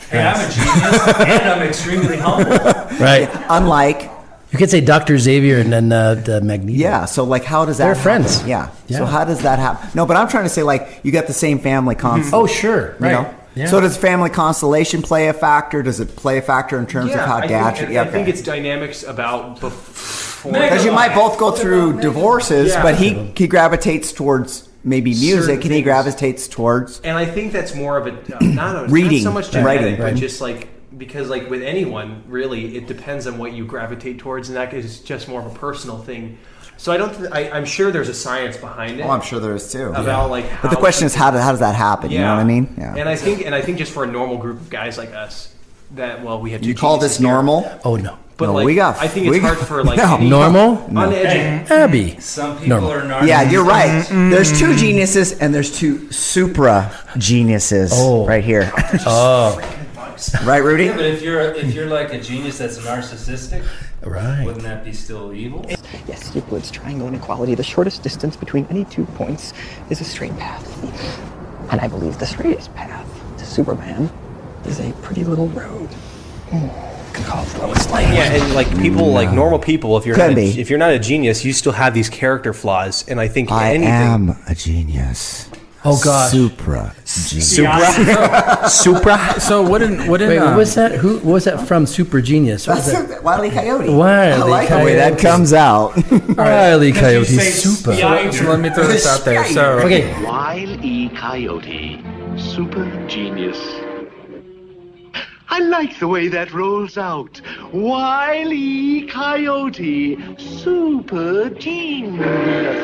Hey, I'm a genius, and I'm extremely humble. Right. Unlike... You could say Dr. Xavier and then the Magneto. Yeah, so like how does that They're happen? friends. Yeah. So how does that happen? No, but I'm trying to say like you got the same family constellation. Oh, sure. Right. You know? Yeah. So does family constellation play a factor? Does it play a factor in terms of how dad should... I think it's dynamics about before... Because you might both go through divorces, but he gravitates towards maybe music and he gravitates towards... And I think that's more of a... not reading. so much genetic, Right. but just like... Because like with anyone, really, it depends on what you gravitate towards, and that is just more of a personal thing. So I don't. I'm sure there's a science behind it. Oh, I'm sure there is too. About like. But the question is, how does that happen? Yeah. You know what I mean? Yeah. And I think just for a normal group of guys like us, that we have. You call this normal? Oh no. But no, like, I think it's hard for like any normal. uneducated. Abby. Some people are narcissists. Yeah, you're right. There's two geniuses and there's two supra geniuses right here. Oh. Right, Rudy? Yeah, but if you're like a genius that's narcissistic, right, wouldn't that be still evil? Yes, Euclid's triangle inequality. The shortest distance between any 2 points is a straight path. And I believe the straightest path to Superman is a pretty little road. Yeah, and like people, like normal people, if you're Could not be. if you're not a genius, you still have these character flaws, and I think I anything. am a genius. Oh gosh. Supra. Genius. Supra. So what did Wait, what was that? Who what was that from? Super Genius. What was That's that? Wile E. Coyote. Wile I like E. the way that Coyote. comes out. Wile E. Coyote. Super. So let me throw this out there. So Okay. Wile E. Coyote, super genius. I like the way that rolls out. Wile E. Coyote, super genius.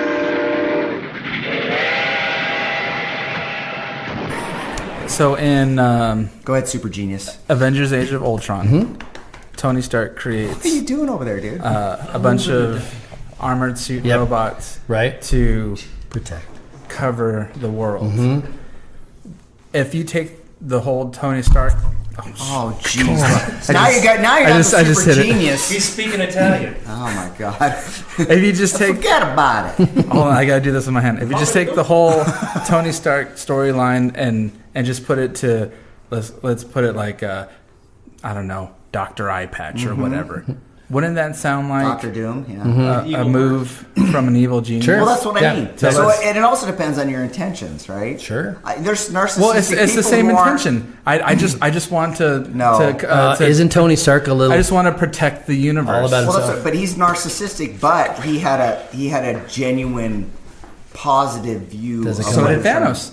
So in Go ahead, Super Genius. Avengers: Age of Ultron, Tony Stark creates What are you doing over there, dude? a bunch of armored suit robots, Right. to Protect. cover the world. If you take the whole Tony Stark, Oh, jeez. Now you got I the just Super hit it. Genius. He's speaking Italian. Oh my God. if you just take Forget about it. hold on, I gotta do this with my hand. If you just take the whole Tony Stark storyline and just put it to let's put it like I don't know, Dr. Eye Patch or whatever. Wouldn't that sound like Doctor Doom, yeah. a move from an evil genius? Well, that's what I mean. So So, let's- and it also depends on your intentions, right? Sure. There's narcissistic Well, it's the people same who aren't- intention. I just want to No. Isn't Tony Stark a little? I just want to protect the universe. All about Well, himself. that's but he's narcissistic, but he had a genuine positive view. Does it of So come did Thanos.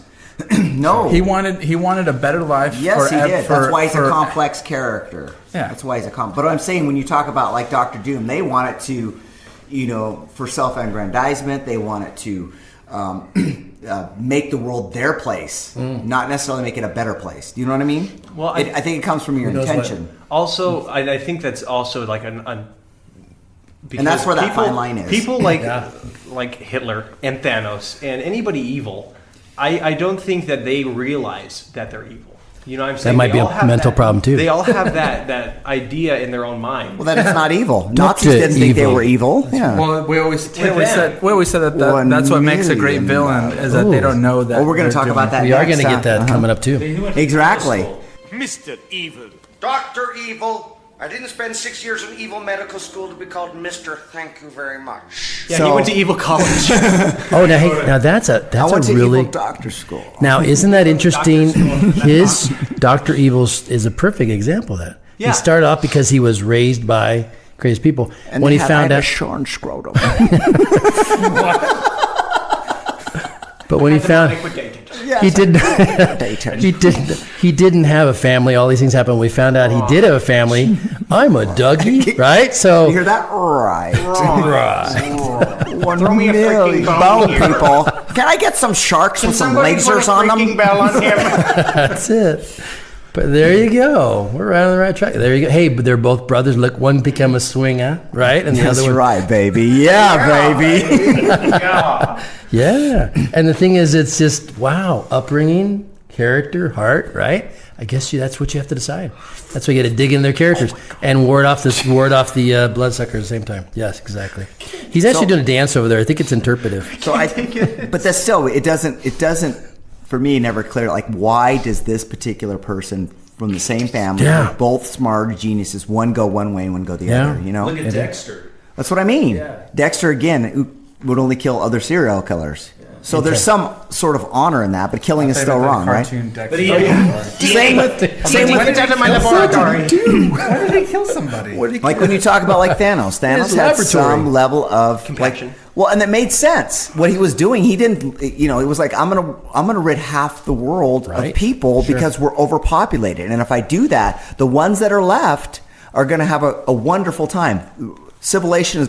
No, He wanted a better life. Yes, he did. That's why he's a for- complex character. Yeah. That's why he's a But what I'm saying, when you talk about like Doctor Doom, they want it to, for self-aggrandizement. They want it to make the world their place, not necessarily make it a better place. Do you know what I mean? Well, I think it comes from your Who knows what? intention. Also, I think that's also like because And that's where that fine line is. People like Hitler and Thanos and anybody evil. I don't think that they realize that they're evil. You know what I'm saying? That might They be all a have mental that- problem, too. They all have that idea in their own mind. Well, then it's not evil. Not Nazis didn't think they evil. were evil. Yeah. Well, we always said that One that's what makes a great million villain is that they don't know that. Oh, we're going to they're talk about doing- that. We are next, going to get that coming up too. Exactly. Mr. Evil. Dr. Evil. I didn't spend 6 years in evil medical school to be called Mr. Thank you very much. Yeah, he went to evil college. Oh, now that's I went a to really evil doctor school. now isn't that interesting? His Dr. Evil is a perfect example of that. Yeah. He started off because he was raised by crazy people. And when they he had found a out, shorn scrotum. but when he found he didn't he didn't have a family. All these things happened. When we found out he did have a family. I'm a Dougie, right? So You hear that? Right. right. 1 Throw me a million freaking bone, bone here. people. Can I get some sharks with some Somebody put a lasers on them? freaking bell on him. That's it. But there you go. We're right on the right track. There you go. Hey, but they're both brothers. Look, one became a swinger, right? And the That's other one. right, baby. Yeah, baby. Yeah. And the thing is, it's just, wow, upbringing, character, heart, right? I guess that's what you have to decide. That's why you got to dig in their characters and ward off the bloodsucker at the same time. Yes, exactly. He's actually doing a dance over there. I think it's interpretive. So but that's still, it doesn't, for me, never clear, like, why does this particular person from the same family, Yeah. both smart geniuses, one go one way and one go the Yeah. other, you know? Look at Dexter. That's what I mean. Yeah. Dexter, again, would only kill other serial killers. So there's some sort of honor in that, but killing is still wrong, right? But he, Same with Get out of my laboratory. Why did he kill somebody? like when you talk about like Thanos. Thanos had laboratory. some level of Compassion. well, and that made sense. What he was doing, he didn't. He was like, I'm gonna rid half the world Right. of people because we're overpopulated, and if I do that, the ones that are left are gonna have a wonderful time. Civilization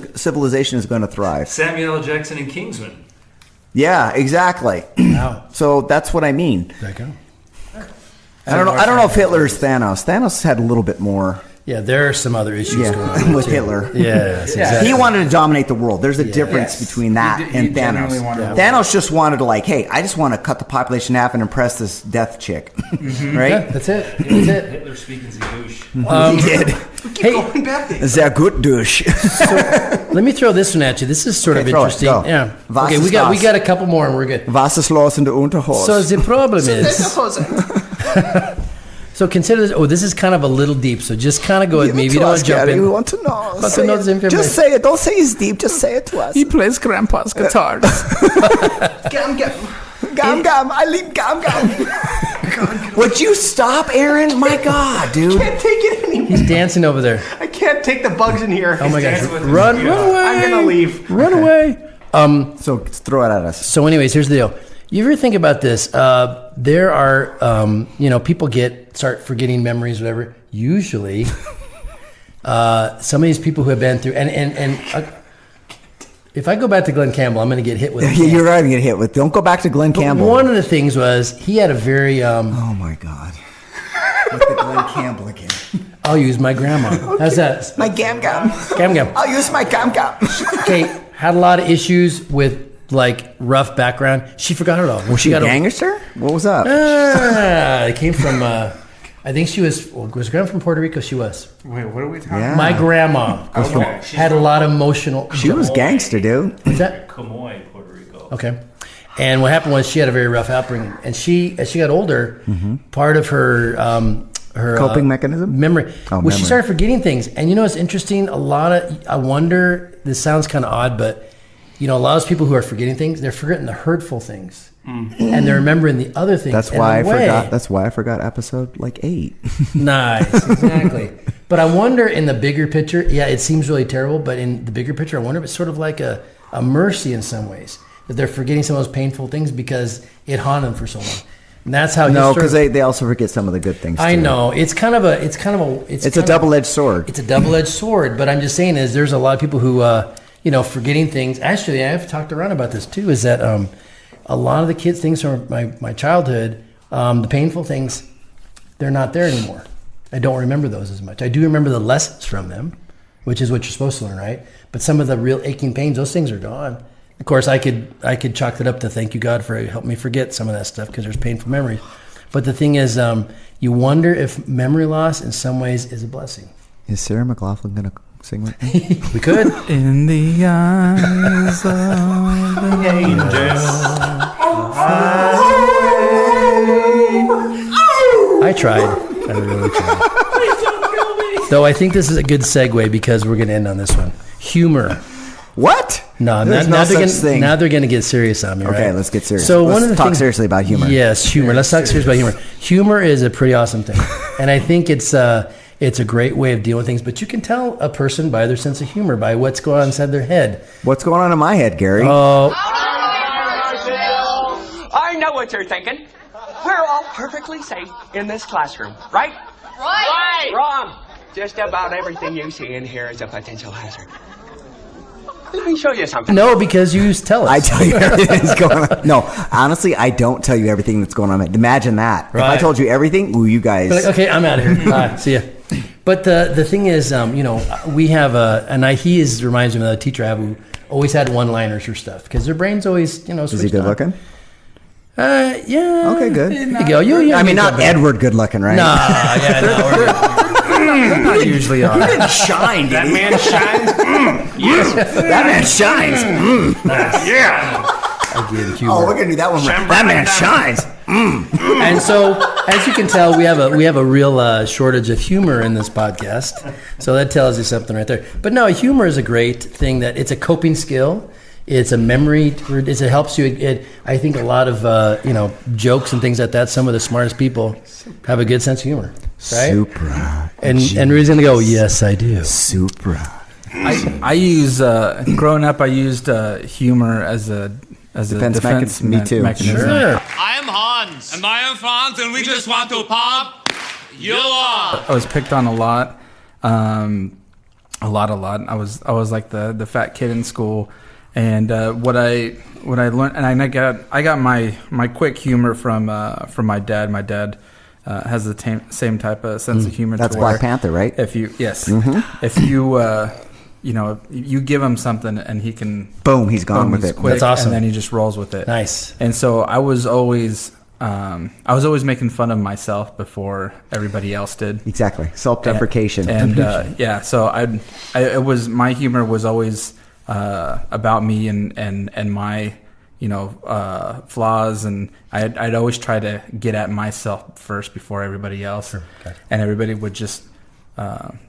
is going to thrive. Samuel L. Jackson and Kingsman. Yeah, exactly. Wow. So that's what I mean. There you go. I don't know if Hitler's Thanos. Thanos had a little bit more. Yeah, there are some other issues going on with too. Hitler. Yes, exactly. He wanted to dominate the world. There's a difference Yes. between that He and Thanos. genuinely wanted to- Thanos just wanted to hey, I just want to cut the population in half and impress this death chick, right? Yeah, that's it. That's it. Hitler speaking Zagoosh. He did. Hey, Going back there. Sehr gut douche. let me throw this one at you. This is sort Okay, of throw it. interesting. Go. Yeah. Was Okay, ist we got das? a couple more and we're good. Was ist los in der Unterhose? So the problem is So consider this. Oh, this is kind of a little deep. So just kind of go with me. If you don't want to jump in. We want to know. Want to know this information. Just say it. Don't say it's deep. Just say it to us. He plays Grandpa's guitars. Gum gum. Gum gum. I leave gum gum. Would you stop, Aaron? My God, dude. I can't take it anymore. He's dancing over there. I can't take the bugs in here. Oh my gosh! Run away! I'm gonna leave. Run away. So throw it at us. So, anyways, here's the deal. You ever think about this? There are, people start forgetting memories, whatever. Usually, some of these people who have been through, and if I go back to Glenn Campbell, I'm going to get hit with. You're right. Going to get hit with. Don't go back to Glenn Campbell. One of the things was he had a very. Oh my God. With the Glenn Campbell again. I'll use my grandma. Okay. How's that? My gam gam. Gam gam. I'll use my gam gam. Okay, had a lot of issues with rough background. She forgot it all. Was she a gangster? What was up? It came from. I think she was grandma from Puerto Rico. She was. Wait, what are we talking Yeah. about? My grandma had a lot of emotional. She was gangster, dude. Is that Comoy, Puerto Rico? Okay. And what happened was she had a very rough upbringing, and as she got older, part of her coping mechanism, memory, she started forgetting things. And it's interesting. I wonder. This sounds kind of odd, but a lot of those people who are forgetting things, they're forgetting the hurtful things, and they're remembering the other things. That's why I forgot. That's why I forgot episode 8. Nice, exactly. But I wonder in the bigger picture. Yeah, it seems really terrible, but in the bigger picture, I wonder if it's sort of like a mercy in some ways. That they're forgetting some of those painful things because it haunted them for so long. And that's how. No, because they also forget some of the good things. I too. know it's a double-edged sword. It's a double-edged sword. But I'm just saying there's a lot of people who forgetting things. Actually, I've talked around about this too. Is that a lot of the kids things from my childhood, the painful things, they're not there anymore. I don't remember those as much. I do remember the lessons from them, which is what you're supposed to learn, right? But some of the real aching pains, those things are gone. Of course, I could chalk it up to thank you God for helping me forget some of that stuff because there's painful memories. But the thing is, you wonder if memory loss in some ways is a blessing. Is Sarah McLachlan going to sing with me? We could. In the eyes of the angels. I tried. I really tried. Though I think this is a good segue because we're going to end on this one. Humor. What? No, There's now no such thing. Now they're going to get serious on me, right? Okay, let's get serious. So let's talk seriously about humor. Yes, humor. Let's talk seriously about humor. Humor is a pretty awesome thing, and I think it's a great way of dealing with things. But you can tell a person by their sense of humor, by what's going on inside their head. What's going on in my head, Gary? Oh, I know what you're thinking. We're all perfectly safe in this classroom, right? Right. Wrong. Just about everything you see in here is a potential hazard. Let me show you something. No, because you tell us. I tell you everything that's going on. No, honestly, I don't tell you everything that's going on. Imagine that. Right. If I told you everything, you guys. Like, okay, I'm out of here. Bye. See ya. But the thing is, we have reminds me of the teacher I have who always had one-liners for stuff because their brain's always, Is he good looking? Yeah. Okay, good. There you go. You not Edward good looking, right? They're not usually are. He didn't shine, did That he? man shines. Yes. That man shines. Yeah. Again, humor. Oh, we're gonna do that one. That man shines. And so, as you can tell, we have a real shortage of humor in this podcast. So that tells you something right there. But no, humor is a great thing. That it's a coping skill. It's a memory. It helps you. I think a lot of jokes and things like that. Some of the smartest people have a good sense of humor, right? Supra. And Rudy's gonna go, yes, I do. Supra. I use growing up. I used humor as a defense mechanism. Me too. Mechanism. Sure. I am Hans. And I am Franz, and we just want to pop you off. I was picked on a lot. A lot. I was like the fat kid in school. And what I learned, and I got my quick humor from my dad. My dad has the same type of sense of humor. That's Black Panther, right? If you you give him something and he can boom, he's gone with it. Quick, That's awesome. And then he just rolls with it. Nice. And so I was always making fun of myself before everybody else did. Exactly, self-deprecation. And so my humor was always about me and my flaws, and I'd always try to get at myself first before everybody else. Sure. Gotcha. And everybody would just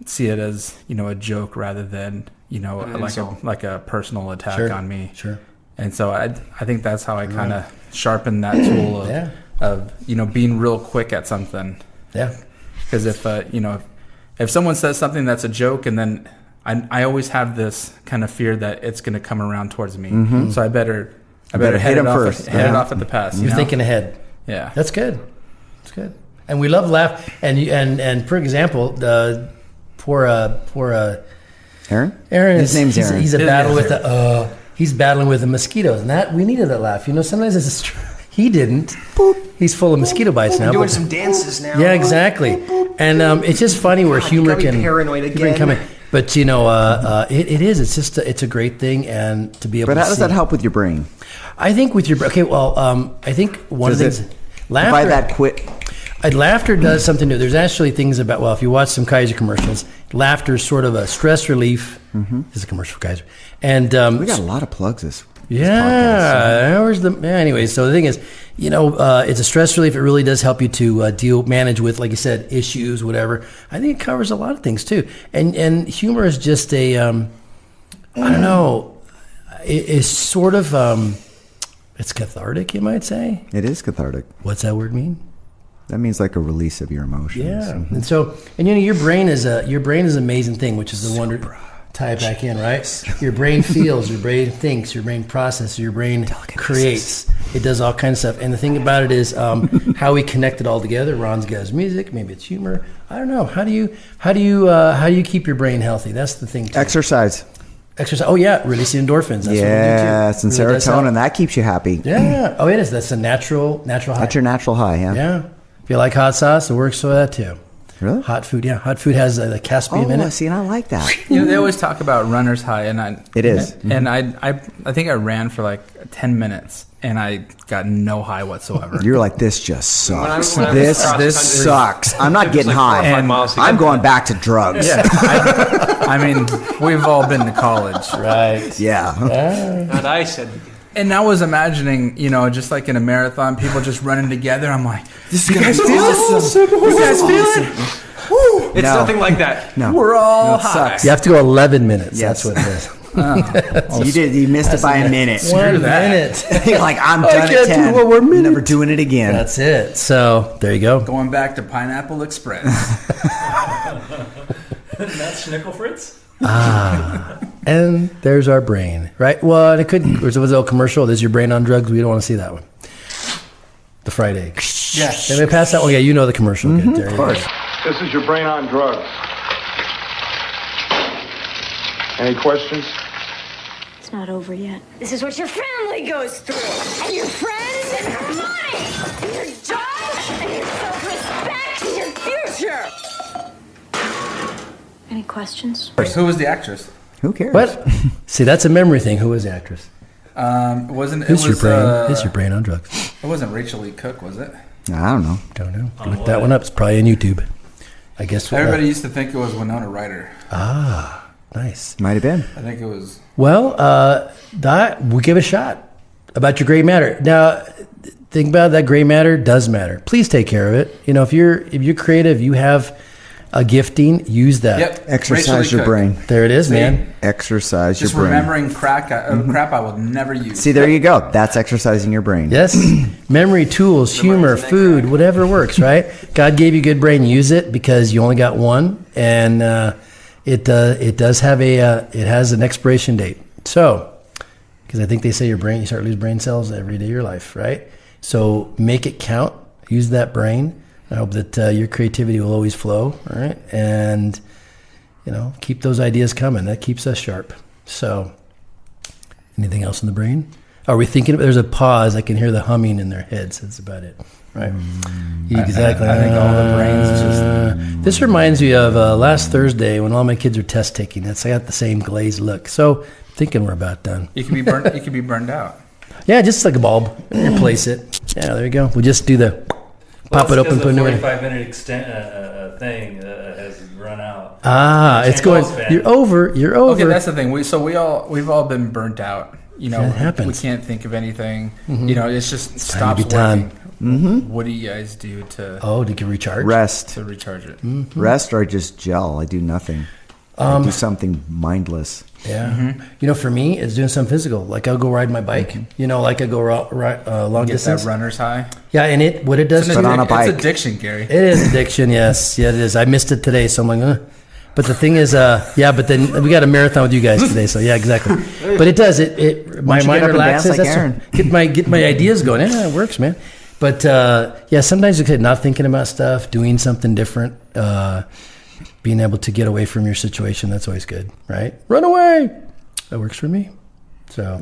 see it as a joke rather than like a personal attack on me. Sure. And so I think that's how I kind of sharpened that tool of being real quick at something. Yeah. Because if someone says something that's a joke, and then I always have this kind of fear that it's going to come around towards me, so I better hit him first. Head it off at the pass. You're thinking ahead. Yeah, that's good. That's good. And we love laugh. And for example, poor Aaron. His name's Aaron. He's he's battling with the mosquitoes, and that we needed that laugh. Sometimes it's he didn't. Boop. He's full of mosquito bites now. I'm doing some dances now. Yeah, exactly. And it's just funny where humor can paranoid again. But it is. It's just it's a great thing, and to be able. But to how does that help with your brain? I think with your I think one of the things. Laughter. By that quit. Laughter does something new. There's actually things about, if you watch some Kaiser commercials, laughter is sort of a stress relief. This is a commercial for Kaiser. And we got a lot of plugs this podcast. Anyway, so the thing is, it's a stress relief. It really does help you to manage with, like you said, issues, whatever. I think it covers a lot of things too. And humor is just I don't know, it's sort of, it's cathartic, you might say. It is cathartic. What's that word mean? That means like a release of your emotions. Yeah, and so, your brain is an amazing thing, which is the wonder. Tie it back in, right? Your brain feels, your brain thinks, your brain processes, your brain creates. It does all kinds of stuff. And the thing about it is how we connect it all together. Ron's got his music, maybe it's humor. I don't know. How do you keep your brain healthy? That's the thing. Exercise. Oh yeah, releasing endorphins. That's yes, and really serotonin, that keeps you happy. Yeah. Oh, it is. That's a natural high. That's your natural high. Yeah. Yeah. If you like hot sauce, it works for that too. Really? Hot food, yeah. Hot food has the caspium in it. See, and I like that. They always talk about runner's high, and it is. And I think I ran for like 10 minutes, and I got no high whatsoever. You're like, this just sucks. This sucks. I'm not getting high. And I'm going back to drugs. Yeah. I mean, we've all been to college, right? Yeah. And I said. And I was imagining, just like in a marathon, people just running together. I'm like, this is going to be awesome. You guys feel it? Woo. It's nothing like that. No. We're all high. You have to go 11 minutes. Yes. That's what it is. You missed it by a minute. 1 minute. You're like, I'm done at 10. I'm never doing it again. That's it. So there you go. Going back to Pineapple Express. Not Schnickel Fritz? And there's our brain, right? Well, it could. Was it a commercial? There's your brain on drugs. We don't want to see that one. The fried egg. Yeah. Did I pass that one? Yeah, you know the commercial. Mm-hmm, Good, of course. This is your brain on drugs. Any questions? It's not over yet. This is what your family goes through. And your friends and your money. And your job. And your self-respect. And your future. Any questions? Who was the actress? Who cares? What? See, that's a memory thing. Who was the actress? Your brain. It's your brain on drugs. It wasn't Rachel Lee Cook, was it? I don't know. Don't know. Look that one up. It's probably on YouTube. I guess. Everybody used to think it was Winona Ryder. Ah, nice. Might have been. I think it was. Well, that we'll give it a shot. About your gray matter. Now, think about it, that gray matter does matter. Please take care of it. If you're creative, you have a gifting, use that. Yep. Exercise your brain. There it is, man. Exercise your Just brain. remembering crap I will never use. See, there you go. That's exercising your brain. Yes. Memory, tools, humor, food, whatever works, right? God gave you a good brain. Use it because you only got one, and it does have it has an expiration date. So, because I think they say you start losing brain cells every day of your life, right? So make it count. Use that brain. I hope that your creativity will always flow, all right? And, keep those ideas coming. That keeps us sharp. So, anything else in the brain? Are we thinking? There's a pause. I can hear the humming in their heads. That's about it, right? Exactly. I think all the brains just... This reminds me of last Thursday when all my kids are test taking. I got the same glazed look. So, thinking we're about done. You could be burnt. You could be burned out. Yeah, just like a bulb. Replace it. Yeah, there you go. We'll just do the... Pop it open, put a new one. The 45-minute thing has run out. It's going. You're over. Okay, that's the thing. We've all been burnt out. you know, That happens. we can't think of anything. Mhm. You know, it's just It's time to stops be done. working. Mhm. What do you guys do to to recharge? Rest. To recharge it. Rest or just gel. I do nothing. I do something mindless. Yeah. You know, for me, it's doing something physical. Like I'll go ride my bike. You know, like I go long Get distance. that runner's high. Yeah, and what it does It's to an you. It's addiction, Gary. It is addiction, yes. Yeah, it is. I missed it today, so I'm like, But the thing is, but then we got a marathon with you guys today, so yeah, exactly. But it does. My mind relaxes. Get my ideas going. Yeah, it works, man. But sometimes you're not thinking about stuff, doing something different, being able to get away from your situation. That's always good, right? Run away. That works for me. So,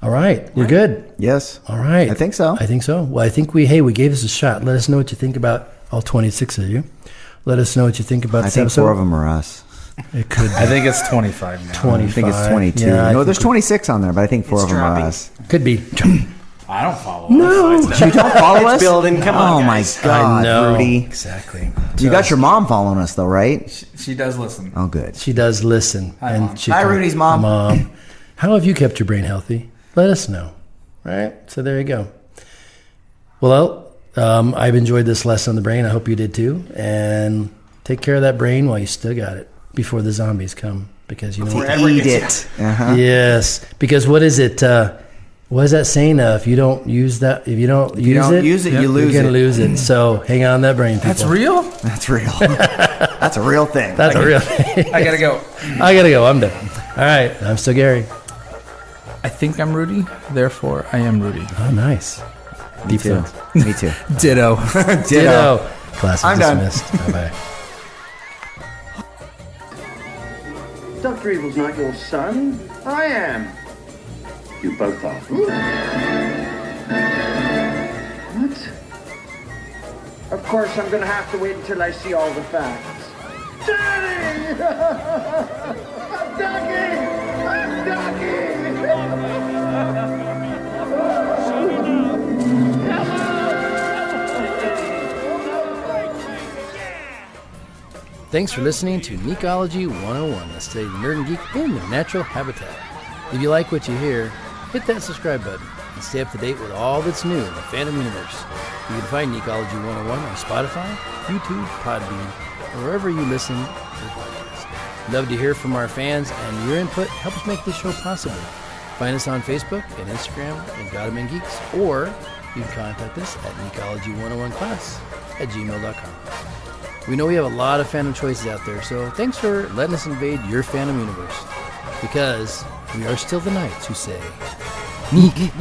all right, we're good. Yes. All right. I think so. I think so. Well, I think we gave this a shot. Let us know what you think about all 26 of you. Let us know what you think about I this think episode. 4 of them are us. It could be. I think it's 25 now. 25. I think it's 22. Yeah, no, there's 26 on there, but I think 4 of them are us. Could be. I don't follow. No, you don't follow us. Building. Come on, Oh guys. my God, I know. Rudy. Exactly. You got your mom following us though, right? She does listen. Oh, good. She does listen. Hi, Mom. She Hi, can- Rudy's mom. Mom, how have you kept your brain healthy? Let us know. Right. So there you go. Well, I've enjoyed this lesson on the brain. I hope you did too. And take care of that brain while you still got it before the zombies come. Because you know what? Eat it. Uh-huh. Yes. Because what is it? What is that saying? If you don't use that, if you don't use it, you lose you're it. gonna lose it. So hang on that brain, people. That's real? That's real. That's a real thing. That's a real thing. I gotta go. I gotta go. I'm done. All right. I'm still Gary. I think I'm Rudy, therefore I am Rudy. Oh, nice. Me too. Me too. Ditto. Ditto. Class is I'm done. dismissed. Bye-bye. Dr. Evil's not your son. I am. You both are. What? Of course, I'm gonna have to wait until I see all the facts. Daddy! I'm ducking! I'm Thanks for listening to Neekology 101. Let's study the nerd and geek in their natural habitat. If you like what you hear, hit that subscribe button and stay up to date with all that's new in the fandom universe. You can find Neekology 101 on Spotify, YouTube, Podbean, or wherever you listen to podcasts. Love to hear from our fans, and your input helps make this show possible. Find us on Facebook and Instagram at Godman Geeks, or you can contact us at Neekology101class@gmail.com. We know we have a lot of fandom choices out there, so thanks for letting us invade your fandom universe. Because we are still the knights who say, Neek.